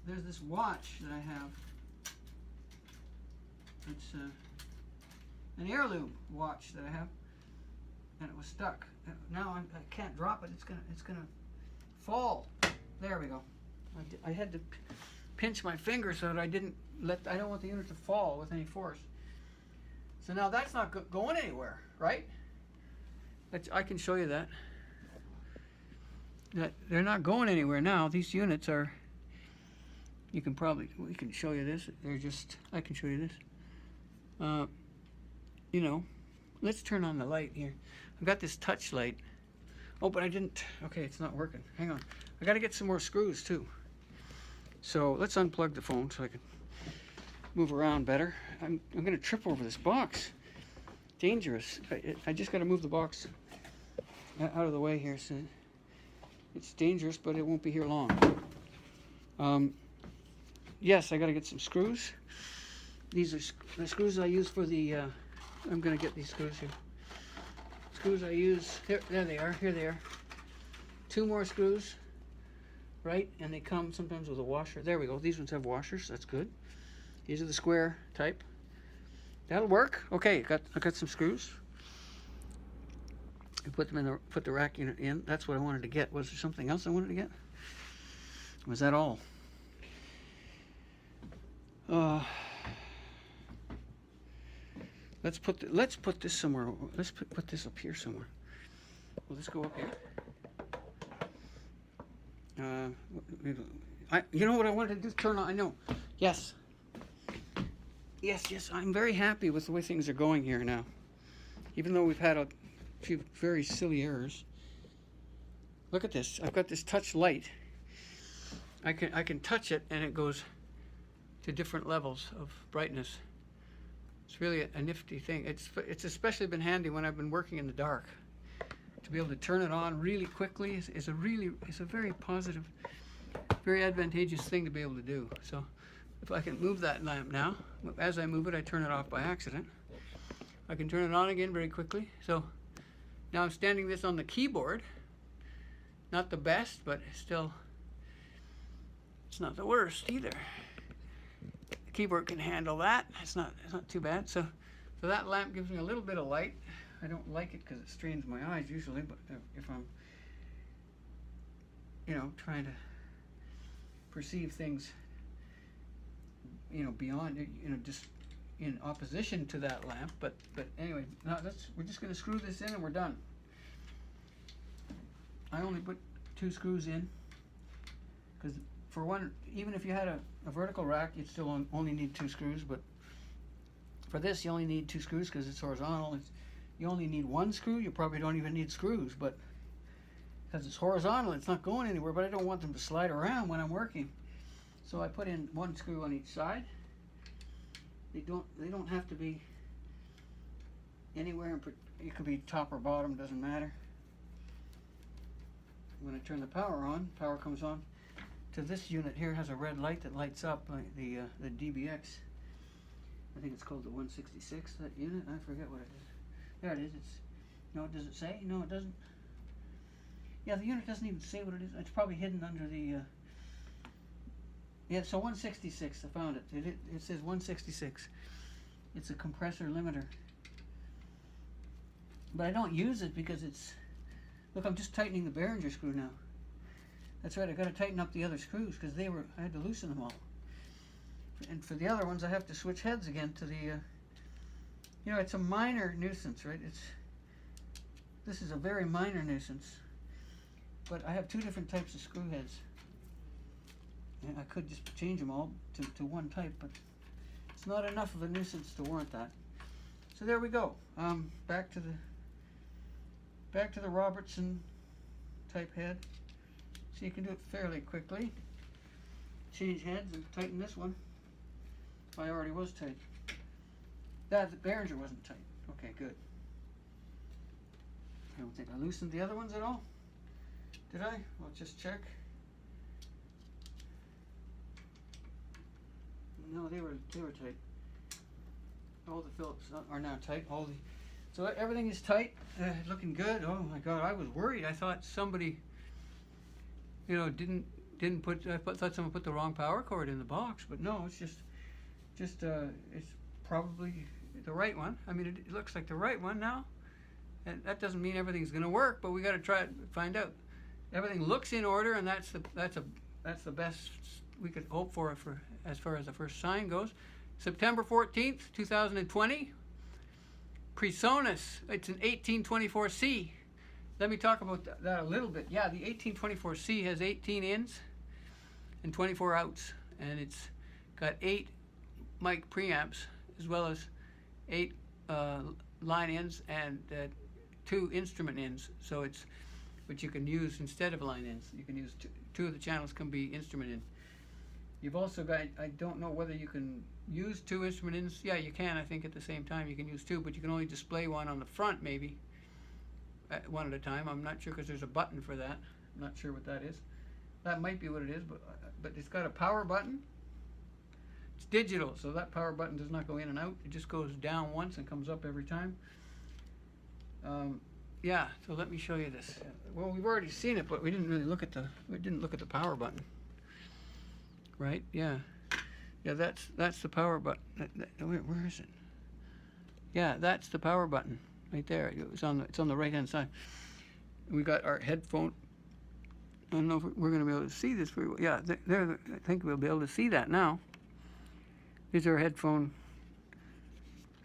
There's this watch that I have. It's an heirloom watch that I have, and it was stuck. Now I can't drop it. It's gonna fall. There we go. I had to pinch my finger so that I don't want the unit to fall with any force. So now that's not going anywhere, right? I can show you that. That they're not going anywhere now. These units are. We can show you this. I can show you this. You know, let's turn on the light here. I've got this touch light. Oh, but I didn't. Okay, it's not working. Hang on. I got to get some more screws too. So let's unplug the phone so I can move around better. I'm going to trip over this box. Dangerous. I just got to move the box out of the way here. So it's dangerous, but it won't be here long. Yes, I got to get some screws. These are the screws I use for the. I'm going to get these screws here. Screws I use. There they are. Here they are. 2 more screws. Right, and they come sometimes with a washer. There we go. These ones have washers. That's good. These are the square type. That'll work. Okay, I got some screws. I put them put the rack unit in. That's what I wanted to get. Was there something else I wanted to get? Was that all? Let's put this somewhere. Let's put this up here somewhere. Well, let's go up here. You know what I wanted to do? Turn on. I know. Yes. I'm very happy with the way things are going here now. Even though we've had a few very silly errors. Look at this. I've got this touch light. I can touch it and it goes to different levels of brightness. It's really a nifty thing. It's especially been handy when I've been working in the dark. To be able to turn it on really quickly is a very positive, very advantageous thing to be able to do. So if I can move that lamp now, as I move it I turn it off by accident. I can turn it on again very quickly. So now I'm standing this on the keyboard. Not the best, but still it's not the worst either. The keyboard can handle that. It's not too bad. So that lamp gives me a little bit of light. I don't like it because it strains my eyes usually, but if I'm, trying to perceive things, beyond, just in opposition to that lamp. But anyway, now we're just going to screw this in and we're done. I only put 2 screws in because for one, even if you had a vertical rack, you'd still only need 2 screws. But for this, you only need 2 screws because it's horizontal. You only need 1 screw. You probably don't even need screws, but because it's horizontal, it's not going anywhere. But I don't want them to slide around when I'm working, so I put in 1 screw on each side. They don't have to be anywhere. It could be top or bottom, doesn't matter. When I turn the power on, power comes on to this unit here. Has a red light that lights up, like the DBX. I think it's called the 166. That unit, I forget what it is. There it is. Does it say? No, it doesn't. Yeah, the unit doesn't even say what it is. It's probably hidden under the. Yeah, so 166. I found it. It says 166. It's a compressor limiter. But I don't use it because it's. Look, I'm just tightening the Behringer screw now. That's right. I got to tighten up the other screws because I had to loosen them all. And for the other ones, I have to switch heads again to the, you know, it's a minor nuisance, right? This is a very minor nuisance. But I have two different types of screw heads. And I could just change them all to one type, but it's not enough of a nuisance to warrant that. So there we go. Back to the Robertson type head. So you can do it fairly quickly. Change heads and tighten this one. I already was tight. The Behringer wasn't tight. Okay, good. I don't think I loosened the other ones at all. Did I? I'll just check. No, they were tight. All the Phillips are now tight. So everything is tight, looking good. Oh my God, I was worried. I thought somebody, you know, didn't put. I thought someone put the wrong power cord in the box, but no, it's just it's probably the right one. I mean, it looks like the right one now, and that doesn't mean everything's going to work, but we got to try it, find out. Everything looks in order, and that's the best we could hope for as far as the first sign goes. September 14th, 2020. PreSonus. It's an 1824C. Let me talk about that a little bit. Yeah, the 1824C has 18 ins and 24 outs, and it's got 8 mic preamps as well as 8 line ins and 2 instrument ins. So it's, which you can use instead of line ins. You can use two of the channels can be instrument in. You've also got, I don't know whether you can use 2 instrument ins. Yeah, you can, I think at the same time you can use 2, but you can only display one on the front maybe, one at a time. I'm not sure because there's a button for that. I'm not sure what that is. That might be what it is, but it's got a power button. It's digital, so that power button does not go in and out. It just goes down once and comes up every time. Yeah, so let me show you this. Well, we've already seen it, but we didn't really look at the power button. Right? Yeah. Yeah, that's the power button. Where is it? Yeah, that's the power button right there. It's on the right-hand side. We got our headphone. I don't know if we're going to be able to see this very well. Yeah, there. I think we'll be able to see that now. These are headphone.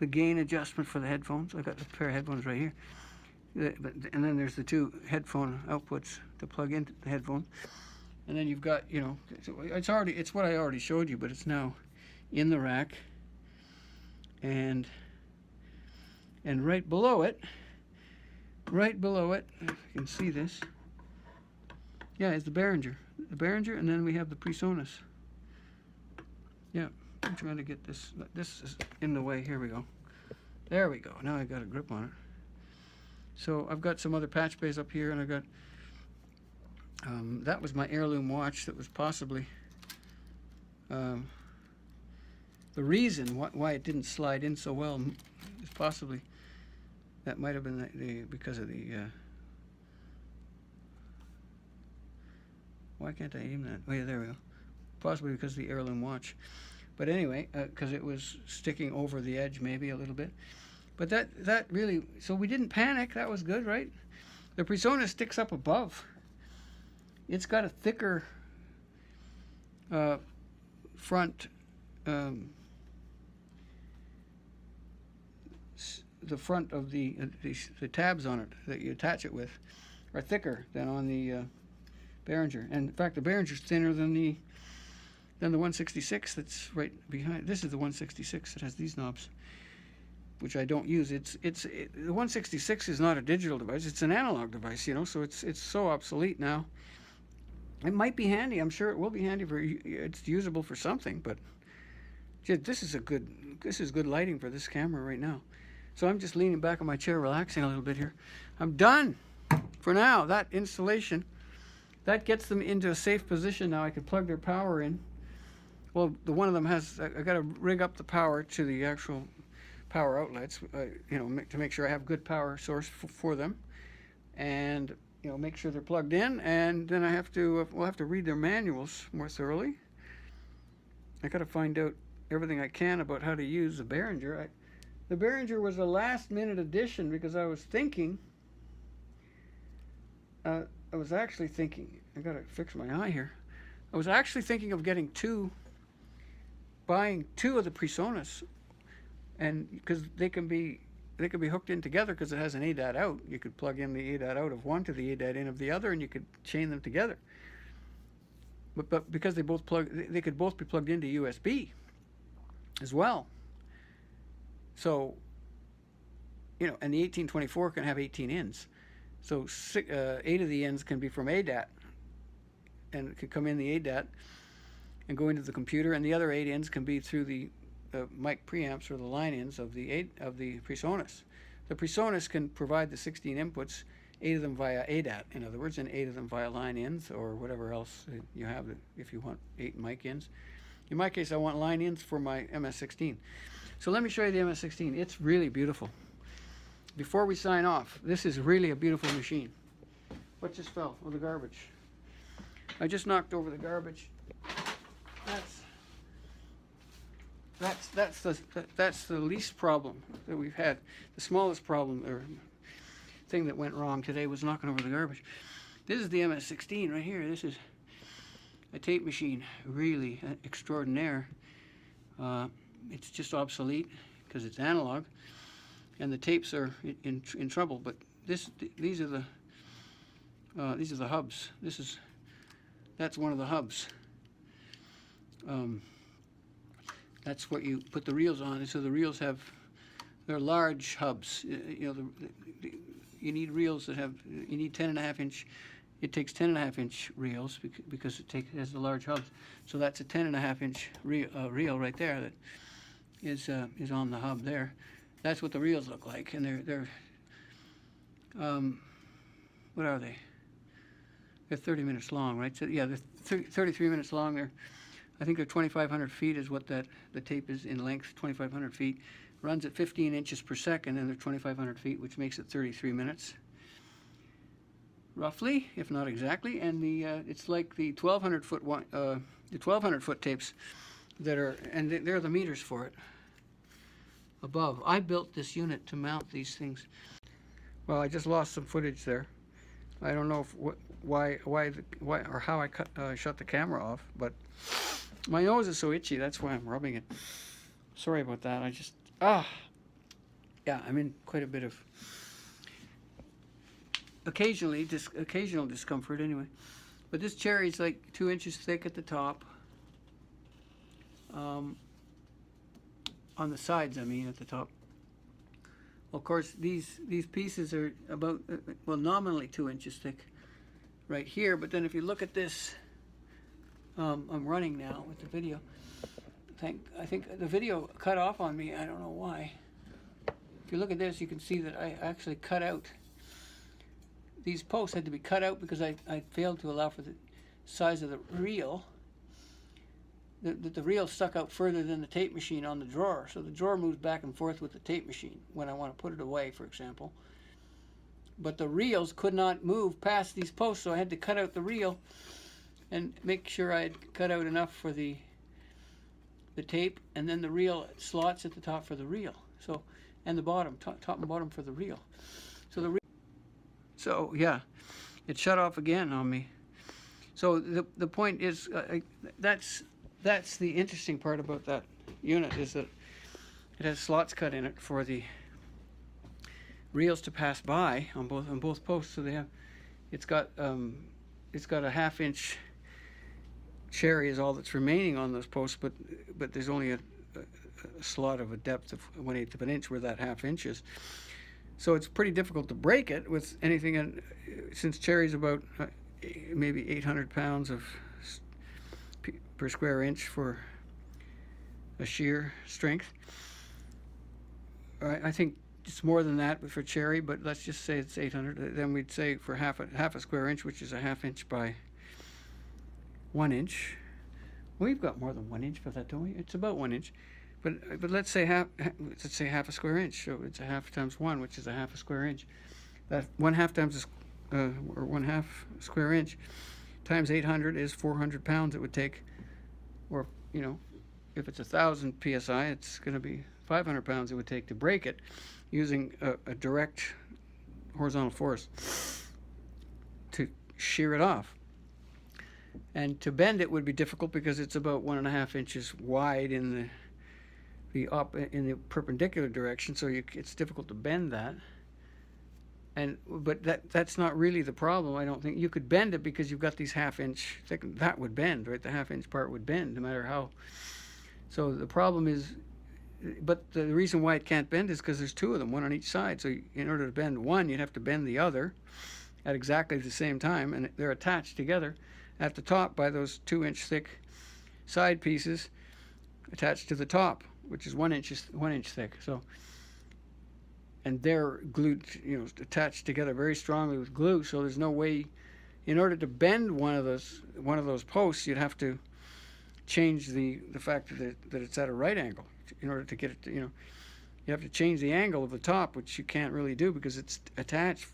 The gain adjustment for the headphones. I got a pair of headphones right here. And then there's the 2 headphone outputs to plug into the headphone. And then you've got, you know, it's what I already showed you, but it's now in the rack. And right below it, if you can see this, yeah, it's the Behringer. The Behringer, and then we have the PreSonus. Yeah, I'm trying to get this. This is in the way. Here we go. There we go. Now I got a grip on it. So I've got some other patch bays up here, and I've got, that was my heirloom watch that was possibly the reason why it didn't slide in so well is possibly that might have been because of the why can't I aim that? Oh yeah, there we go. Possibly because of the heirloom watch. But anyway, because it was sticking over the edge maybe a little bit. But that really, so we didn't panic. That was good, right? The PreSonus sticks up above. It's got a thicker front, the front of the tabs on it that you attach it with are thicker than on the Behringer. And in fact, the Behringer's thinner than the 166 that's right behind. This is the 166 that has these knobs, which I don't use. The 166 is not a digital device; it's an analog device, you know. So it's so obsolete now. It might be handy. I'm sure it will be handy for. It's usable for something, but this is good lighting for this camera right now. So I'm just leaning back on my chair, relaxing a little bit here. I'm done for now. That installation, that gets them into a safe position. Now I can plug their power in. Well, the one of them has. I got to rig up the power to the actual power outlets, you know, to make sure I have good power source for them, and you know, make sure they're plugged in. And then we'll have to read their manuals more thoroughly. I got to find out everything I can about how to use the Behringer. The Behringer was a last-minute addition because I was thinking. I was actually thinking. I got to fix my eye here. I was actually thinking of getting 2 buying 2 of the PreSonus, and because they can be hooked in together because it has an ADAT out. You could plug in the ADAT out of one to the ADAT in of the other, and you could chain them together. But because they could both be plugged into USB as well. So, you know, and the 1824 can have 18 ins. So 8 of the ins can be from ADAT, and it can come in the ADAT and go into the computer, and the other 8 ins can be through the mic preamps or the line ins of the PreSonus. The PreSonus can provide the 16 inputs, 8 of them via ADAT, in other words, and 8 of them via line ins or whatever else you have if you want 8 mic ins. In my case, I want line ins for my MS-16. So let me show you the MS-16. It's really beautiful. Before we sign off, this is really a beautiful machine. What just fell? Oh, the garbage. I just knocked over the garbage. That's the least problem that we've had. The smallest problem or thing that went wrong today was knocking over the garbage. This is the MS-16 right here. This is a tape machine, really extraordinaire. It's just obsolete because it's analog, and the tapes are in trouble. But these are the hubs. That's one of the hubs. That's what you put the reels on. So the reels they're large hubs. You know, you need reels that you need 10.5 inch. It takes 10.5 inch reels because it has the large hubs. So that's a 10.5 inch reel right there that is on the hub there. That's what the reels look like, and they're what are they? They're 30 minutes long, right? So yeah, they're 33 minutes long. I think they're 2,500 feet is what the tape is in length. 2,500 feet, runs at 15 inches per second, and they're 2,500 feet, which makes it 33 minutes. Roughly, if not exactly, and it's like the 1,200 foot one, the 1,200 foot tapes that are, and they're the meters for it above. I built this unit to mount these things. Well, I just lost some footage there. I don't know why or how I shut the camera off, but my nose is so itchy. That's why I'm rubbing it. Sorry about that. Yeah, I'm in quite a bit of occasional discomfort anyway. But this cherry is like 2 inches thick at the top. On the sides, I mean, at the top. Well, of course, these pieces are about, well, nominally 2 inches thick right here. But then if you look at this, I'm running now with the video. I think the video cut off on me. I don't know why. If you look at this, you can see that I actually cut out. These posts had to be cut out because I failed to allow for the size of the reel. The reel stuck out further than the tape machine on the drawer. So the drawer moves back and forth with the tape machine when I want to put it away, for example. But the reels could not move past these posts, so I had to cut out the reel and make sure I had cut out enough for the tape, and then the reel slots at the top for the reel. So, and the bottom, top and bottom for the reel. So yeah, it shut off again on me. So the point is, that's the interesting part about that unit, is that it has slots cut in it for the reels to pass by on both posts. So it's got a 1/2 inch cherry is all that's remaining on those posts, but there's only a slot of a depth of 1/8 of an inch where that 1/2 inch is. So it's pretty difficult to break it with anything, and since cherry's about maybe 800 pounds per square inch for a shear strength. I think it's more than that for cherry, but let's just say it's 800. Then we'd say for half a square inch, which is a 1/2 inch by 1 inch. We've got more than 1 inch for that, don't we? It's about 1 inch. But let's say half a square inch. So it's a 1/2 times 1, which is a 1/2 a square inch. That 1/2 times or 1/2 square inch times 800 is 400 pounds it would take. Or, you know, if it's 1,000 psi, it's going to be 500 pounds it would take to break it using a direct horizontal force to shear it off. And to bend it would be difficult because it's about 1.5 inches wide in in the perpendicular direction, so it's difficult to bend that. But that's not really the problem. I don't think you could bend it because you've got these 1/2 inch thick. That would bend, right? The 1/2 inch part would bend no matter how. So the problem is, but the reason why it can't bend is because there's two of them, one on each side. So in order to bend one, you'd have to bend the other at exactly the same time, and they're attached together at the top by those 2-inch thick side pieces attached to the top, which is 1 inch thick. So, and they're glued, attached together very strongly with glue. So there's no way, in order to bend one of those posts, you'd have to change the fact that it's at a right angle in order to get it. You have to change the angle of the top, which you can't really do because it's attached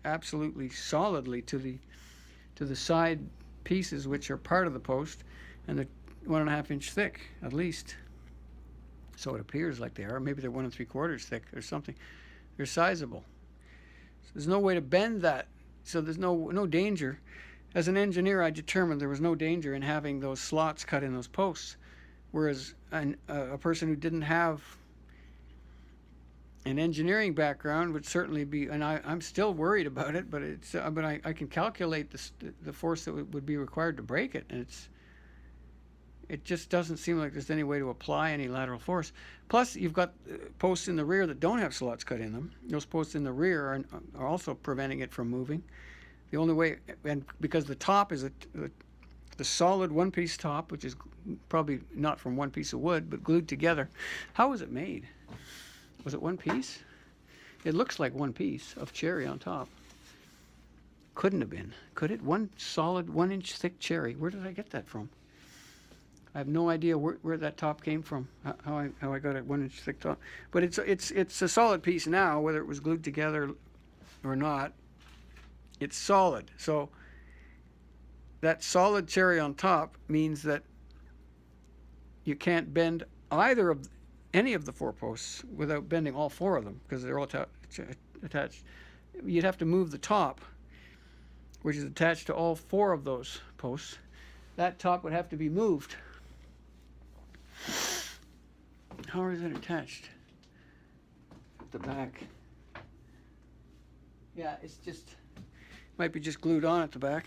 absolutely solidly to the side pieces, which are part of the post, and they're 1.5 inch thick at least. So it appears like they are. Maybe they're 1 3/4 thick or something. They're sizable. So there's no way to bend that. So there's no danger. As an engineer, I determined there was no danger in having those slots cut in those posts. Whereas a person who didn't have an engineering background would certainly be, and I'm still worried about it, but I can calculate the force that would be required to break it, and it just doesn't seem like there's any way to apply any lateral force. Plus, you've got posts in the rear that don't have slots cut in them. Those posts in the rear are also preventing it from moving. The only way, and because the top is the solid one-piece top, which is probably not from one piece of wood, but glued together. How was it made? Was it one piece? It looks like one piece of cherry on top. Couldn't have been, could it? One solid 1 inch thick cherry. Where did I get that from? I have no idea where that top came from, how I got a 1 inch thick top. But it's a solid piece now, whether it was glued together or not. It's solid. So that solid cherry on top means that you can't bend any of the 4 posts without bending all 4 of them because they're all attached. You'd have to move the top, which is attached to all 4 of those posts. That top would have to be moved. How is it attached? At the back. Yeah, it's just, might be just glued on at the back.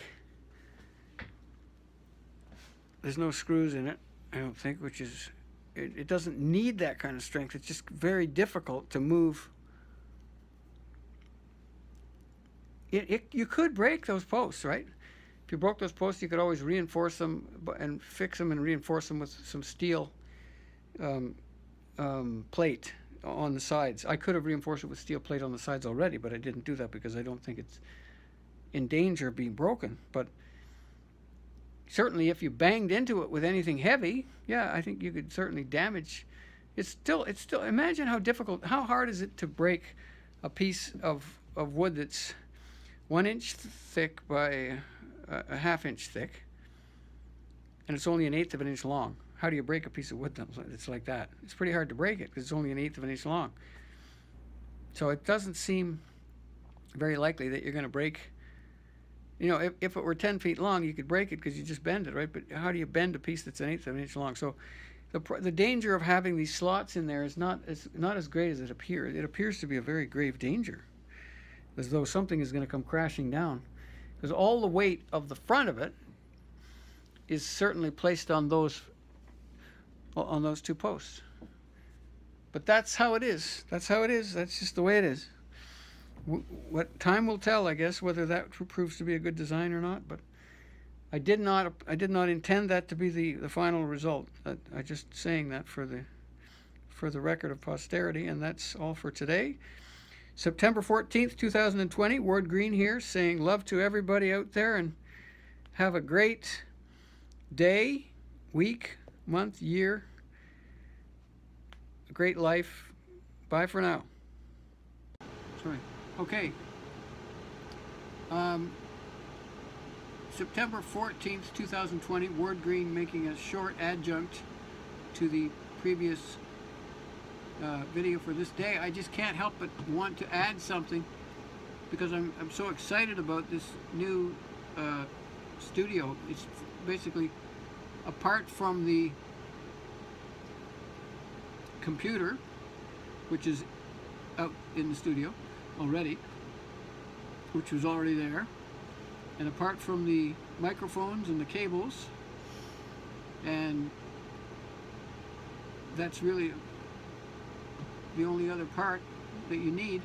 There's no screws in it, I don't think, which is, it doesn't need that kind of strength. It's just very difficult to move. You could break those posts, right? If you broke those posts, you could always reinforce them and fix them and reinforce them with some steel plate on the sides. I could have reinforced it with steel plate on the sides already, but I didn't do that because I don't think it's in danger of being broken. But certainly if you banged into it with anything heavy, yeah, I think you could certainly damage. It's still, imagine how hard is it to break a piece of wood that's 1 inch thick by a 1/2 inch thick, and it's only 1/8 of an inch long. How do you break a piece of wood that's like that? It's pretty hard to break it because it's only 1/8 of an inch long. So it doesn't seem very likely that you're going to break. If it were 10 feet long, you could break it because you just bend it, right? But how do you bend a piece that's 1/8 of an inch long? So the danger of having these slots in there is not as great as it appears. It appears to be a very grave danger, as though something is going to come crashing down, because all the weight of the front of it is certainly placed on those 2 posts. But that's how it is. That's just the way it is. What time will tell, I guess, whether that proves to be a good design or not. But I did not intend that to be the final result. I just saying that for the record of posterity. And that's all for today. September 14th, 2020. Ward Green here, saying love to everybody out there, and have a great day, week, month, year, a great life. Bye for now. Sorry. Okay. September 14th, 2020, Ward Green making a short adjunct to the previous video for this day. I just can't help but want to add something because I'm so excited about this new studio. It's basically apart from the computer, which is out in the studio already, which was already there, and apart from the microphones and the cables, and that's really the only other part that you need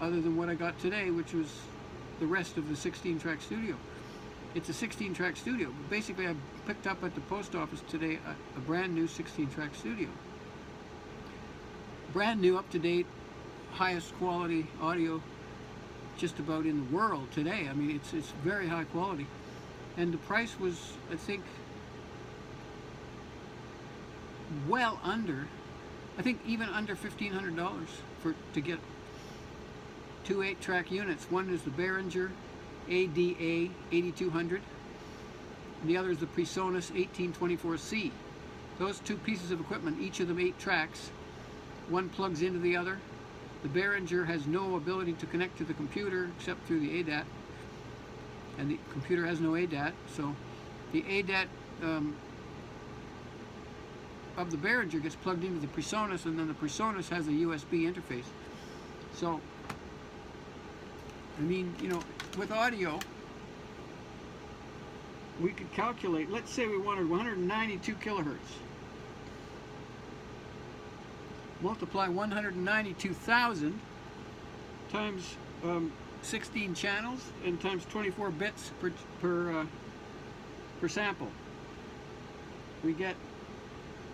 other than what I got today, which was the rest of the 16-track studio. It's a 16-track studio. Basically, I picked up at the post office today a brand new 16-track studio. Brand new, up-to-date, highest quality audio just about in the world today. I mean, it's very high quality. And the price was, I think, well under, I think even under $1,500 to get two 8-track units. One is the Behringer ADA 8200, and the other is the PreSonus 1824C. Those two pieces of equipment, each of them 8 tracks, one plugs into the other. The Behringer has no ability to connect to the computer except through the ADAT, and the computer has no ADAT, so the ADAT of the Behringer gets plugged into the PreSonus, and then the PreSonus has a USB interface. So, I mean, you know, with audio, we could calculate, let's say we wanted 192 kilohertz. Multiply 192,000 times 16 channels and times 24 bits per sample. We get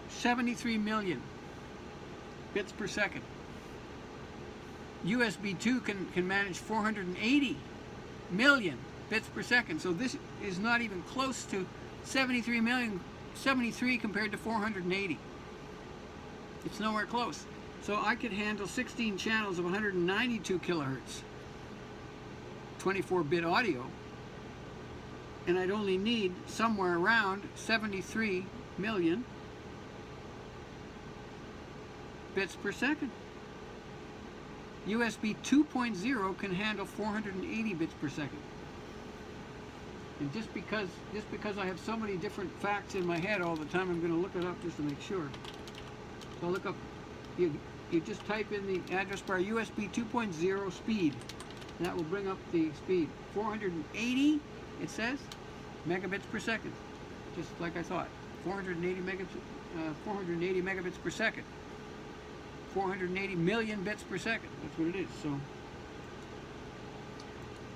73 million bits per second. USB 2 can manage 480 million bits per second. So this is not even close to 73 million, 73 compared to 480. It's nowhere close. So I could handle 16 channels of 192 kilohertz, 24-bit audio, and I'd only need somewhere around 73 million bits per second. USB 2.0 can handle 480 bits per second. And just because I have so many different facts in my head all the time, I'm going to look it up just to make sure. So I'll look up, you just type in the address bar USB 2.0 speed, and that will bring up the speed. 480, it says, megabits per second, just like I thought. 480 megabits per second. 480 million bits per second. That's what it is. So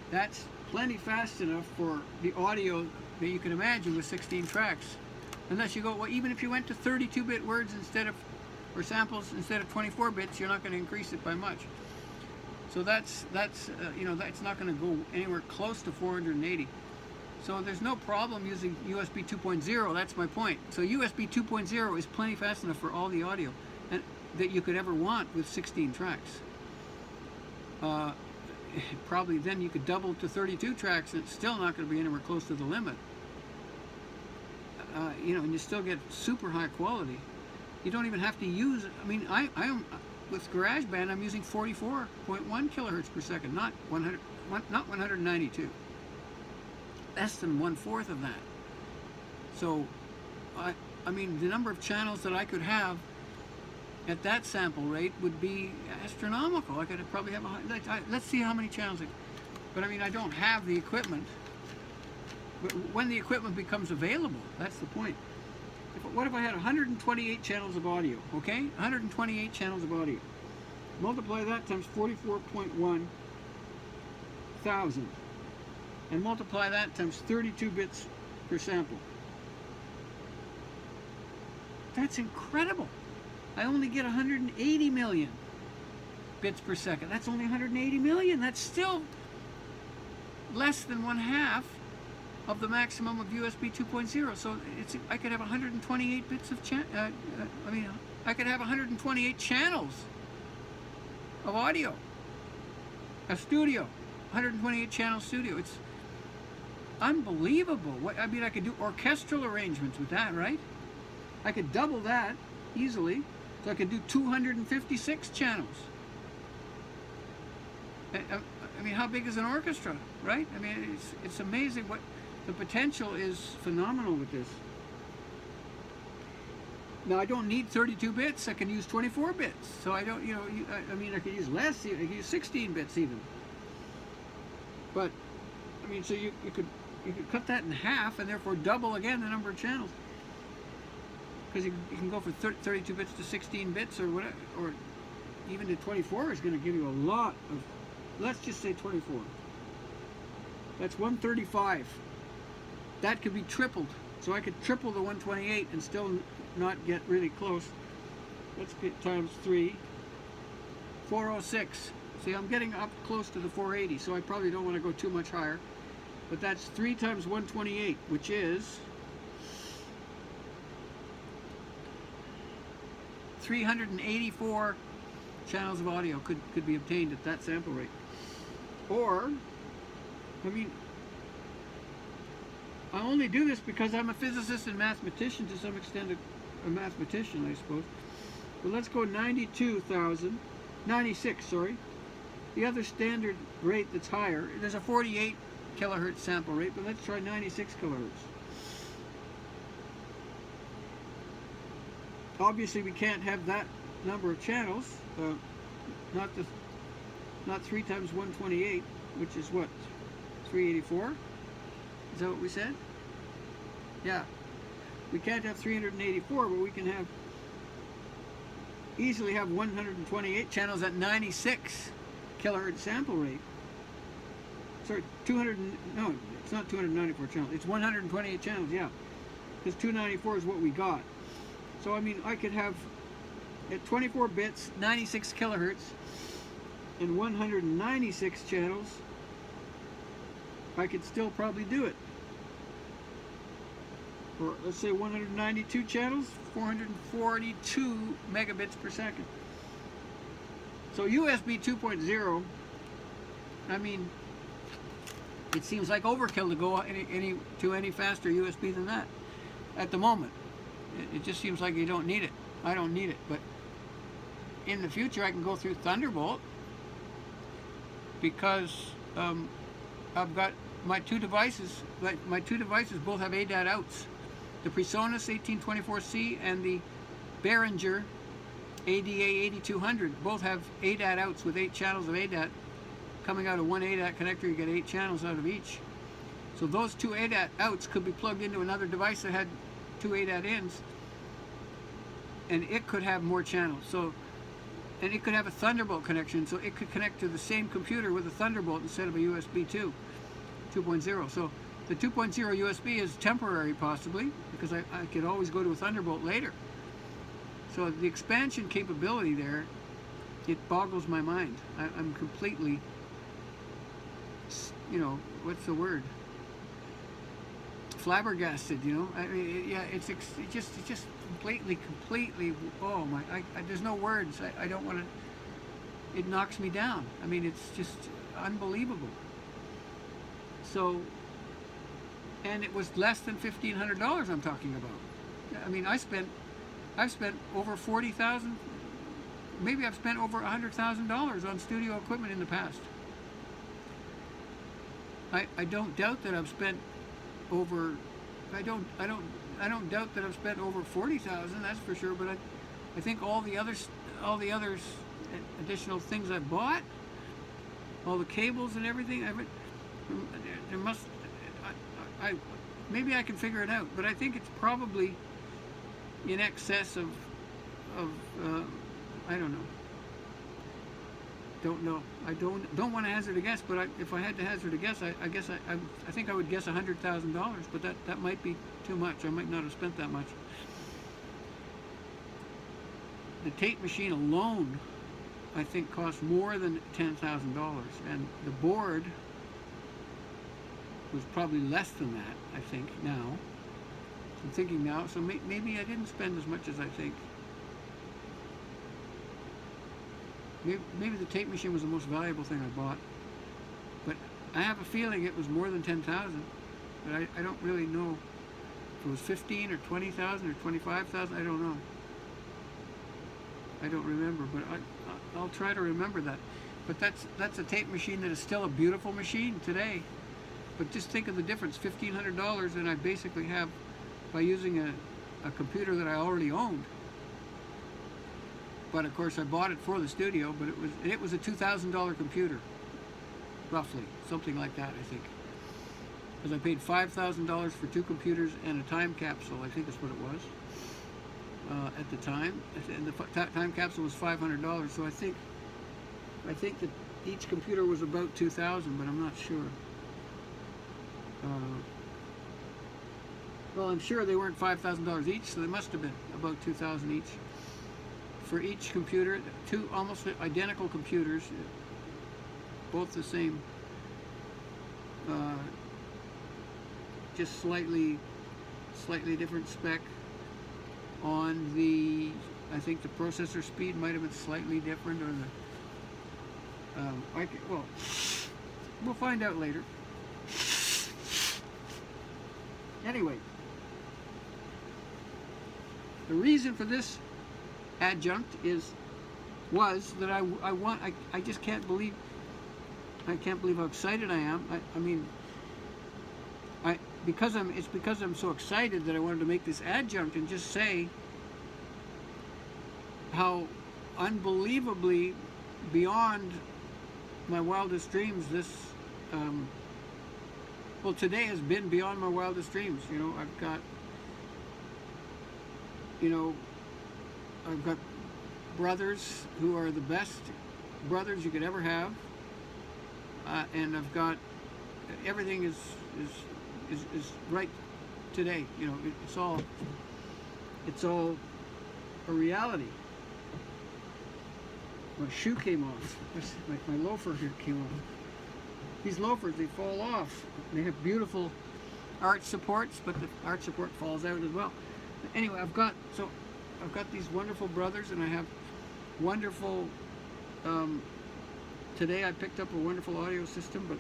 that's plenty fast enough for the audio that you can imagine with 16 tracks. Unless you go, well, even if you went to 32-bit words instead of, or samples instead of 24 bits, you're not going to increase it by much. So that's you know, that's not going to go anywhere close to 480. So there's no problem using USB 2.0. That's my point. So USB 2.0 is plenty fast enough for all the audio and that you could ever want with 16 tracks. Probably then you could double to 32 tracks, and it's still not going to be anywhere close to the limit. You know, and you still get super high quality. You don't even have to use, I mean, I am, with GarageBand, I'm using 44.1 kilohertz per second, not 192. Less than 1/4 of that. So, I mean, the number of channels that I could have at that sample rate would be astronomical. I could probably have let's see how many channels. But I mean, I don't have the equipment. But when the equipment becomes available, that's the point. What if I had 128 channels of audio? Okay, 128 channels of audio. Multiply that times 44.1 thousand, and multiply that times 32 bits per sample. That's incredible. I only get 180 million bits per second. That's only 180 million. That's still less than 1/2 of the maximum of USB 2.0. So I could have 128 bits of I could have 128 channels of audio. A studio, 128 channel studio. It's unbelievable. I mean, I could do orchestral arrangements with that, right? I could double that easily. So I could do 256 channels. I mean, how big is an orchestra, right? I mean, it's amazing what The potential is phenomenal with this. Now I don't need 32 bits. I can use 24 bits. So I don't, I mean, I could use less. I could use 16 bits even. But I mean, so you could cut that in half and therefore double again the number of channels. Because you can go from 32 bits to 16 bits or whatever, or even to 24 is going to give you a lot of. Let's just say 24. That's 135. That could be tripled. So I could triple the 128 and still not get really close. Let's get times 3. 406. See, I'm getting up close to the 480, so I probably don't want to go too much higher. But that's 3 times 128, which is 384 channels of audio could be obtained at that sample rate. Or, I mean, I only do this because I'm a physicist and mathematician, to some extent a mathematician, I suppose. But let's go 96, sorry. The other standard rate that's higher, there's a 48 kilohertz sample rate, but let's try 96 kilohertz. Obviously we can't have that number of channels, not 3 times 128, which is what, 384? Is that what we said? Yeah. We can't have 384, but we can easily have 128 channels at 96 kilohertz sample rate. Sorry, no, it's not 294 channels. It's 128 channels, yeah. Because 294 is what we got. So, I mean, I could have, at 24 bits, 96 kilohertz, and 196 channels, I could still probably do it. Or let's say 192 channels, 442 megabits per second. So USB 2.0, I mean, it seems like overkill to go any faster USB than that at the moment. It just seems like you don't need it. I don't need it, but in the future I can go through Thunderbolt because I've got my two devices. My two devices both have ADAT outs. The PreSonus 1824C and the Behringer ADA 8200 both have ADAT outs with 8 channels of ADAT. Coming out of one ADAT connector, you get 8 channels out of each. So those 2 ADAT outs could be plugged into another device that had 2 ADAT ins, and it could have more channels. So, and it could have a Thunderbolt connection, so it could connect to the same computer with a Thunderbolt instead of a USB 2.0. So the 2.0 USB is temporary, possibly, because I could always go to a Thunderbolt later. So the expansion capability there, it boggles my mind. I'm completely, what's the word? Flabbergasted, I mean, yeah, it's just completely. Oh my! There's no words. I don't want to. It knocks me down. I mean, it's just unbelievable. So, and it was less than $1,500 I'm talking about. I mean, I've spent over $40,000. Maybe I've spent over $100,000 on studio equipment in the past. I don't doubt that I've spent over. I don't doubt that I've spent over $40,000. That's for sure. But I think all the others additional things I bought, all the cables and everything. There must. Maybe I can figure it out. But I think it's probably in excess of I don't know. Don't know. I don't want to hazard a guess, but if I had to hazard a guess, I guess I think I would guess $100,000, but that might be too much. I might not have spent that much. The tape machine alone, I think, cost more than $10,000, and the board was probably less than that, I think, now. I'm thinking now, so maybe I didn't spend as much as I think. Maybe the tape machine was the most valuable thing I bought, but I have a feeling it was more than 10,000. But I don't really know if it was 15 or 20,000 or 25,000. I don't know. I don't remember, but I'll try to remember that. But that's a tape machine that is still a beautiful machine today. But just think of the difference, $1,500, and I basically have, by using a computer that I already owned. But of course I bought it for the studio, but it was a $2,000 computer, roughly, something like that, I think. Because I paid $5,000 for 2 computers and a time capsule, I think that's what it was, at the time. And the time capsule was $500, so I think that each computer was about $2,000, but I'm not sure. Well, I'm sure they weren't $5,000 each, so they must have been about $2,000 each. For each computer, 2 almost identical computers, both the same, just slightly different spec on the, I think the processor speed might have been slightly different, or the, well, we'll find out later. Anyway, the reason for this adjunct was that I just can't believe how excited I am. I mean, it's because I'm so excited that I wanted to make this adjunct and just say how unbelievably beyond my wildest dreams this, well, today has been beyond my wildest dreams. You know, I've got brothers who are the best brothers you could ever have, and I've got everything is right today. You know, it's all a reality. My shoe came off. My loafer here came off. These loafers, they fall off. They have beautiful arch supports, but the arch support falls out as well. Anyway, I've got these wonderful brothers, and I have wonderful, today I picked up a wonderful audio system, but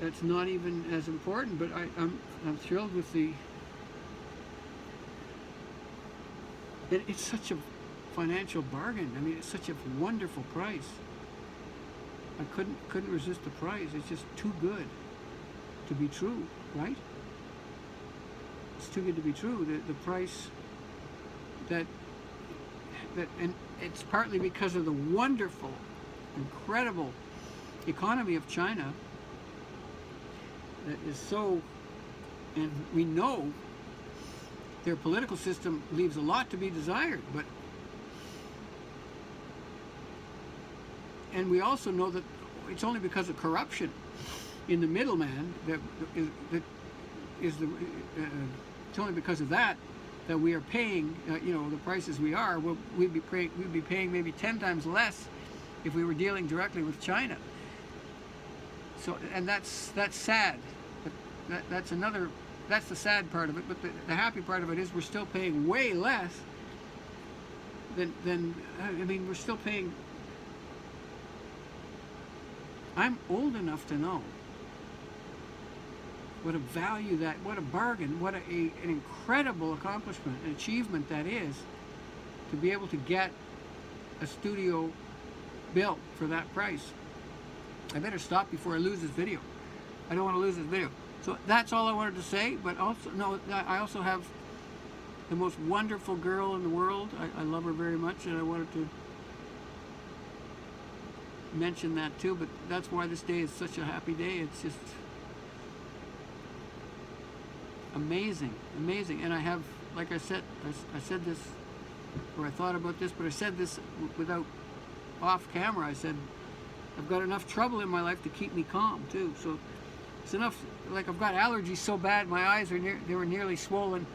that's not even as important. But I'm thrilled with it's such a financial bargain. I mean, it's such a wonderful price. I couldn't resist the price. It's just too good to be true, right? It's too good to be true. The price and it's partly because of the wonderful, incredible economy of China that is so, and we know their political system leaves a lot to be desired, and we also know that it's only because of corruption in the middleman it's only because of that we are paying, the prices we are. We'd be paying maybe 10 times less if we were dealing directly with China. So, and that's sad. But that's the sad part of it. But the happy part of it is we're still paying way less than I mean, we're still paying. I'm old enough to know what a value what a bargain, what an incredible accomplishment, an achievement that is, to be able to get a studio built for that price. I better stop before I lose this video. I don't want to lose this video. So that's all I wanted to say, but also, no, I also have the most wonderful girl in the world. I love her very much, and I wanted to mention that too, but that's why this day is such a happy day. It's just amazing. And I have, like I said this, or I thought about this, but I said this without off camera. I said I've got enough trouble in my life to keep me calm too. So it's enough. Like, I've got allergies so bad, my eyes they were nearly swollen,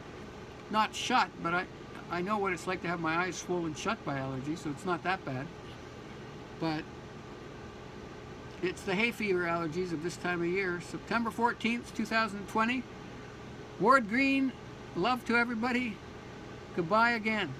not shut, but I know what it's like to have my eyes swollen shut by allergies, so it's not that bad. But it's the hay fever allergies of this time of year. September 14th, 2020. Ward Green, love to everybody. Goodbye again.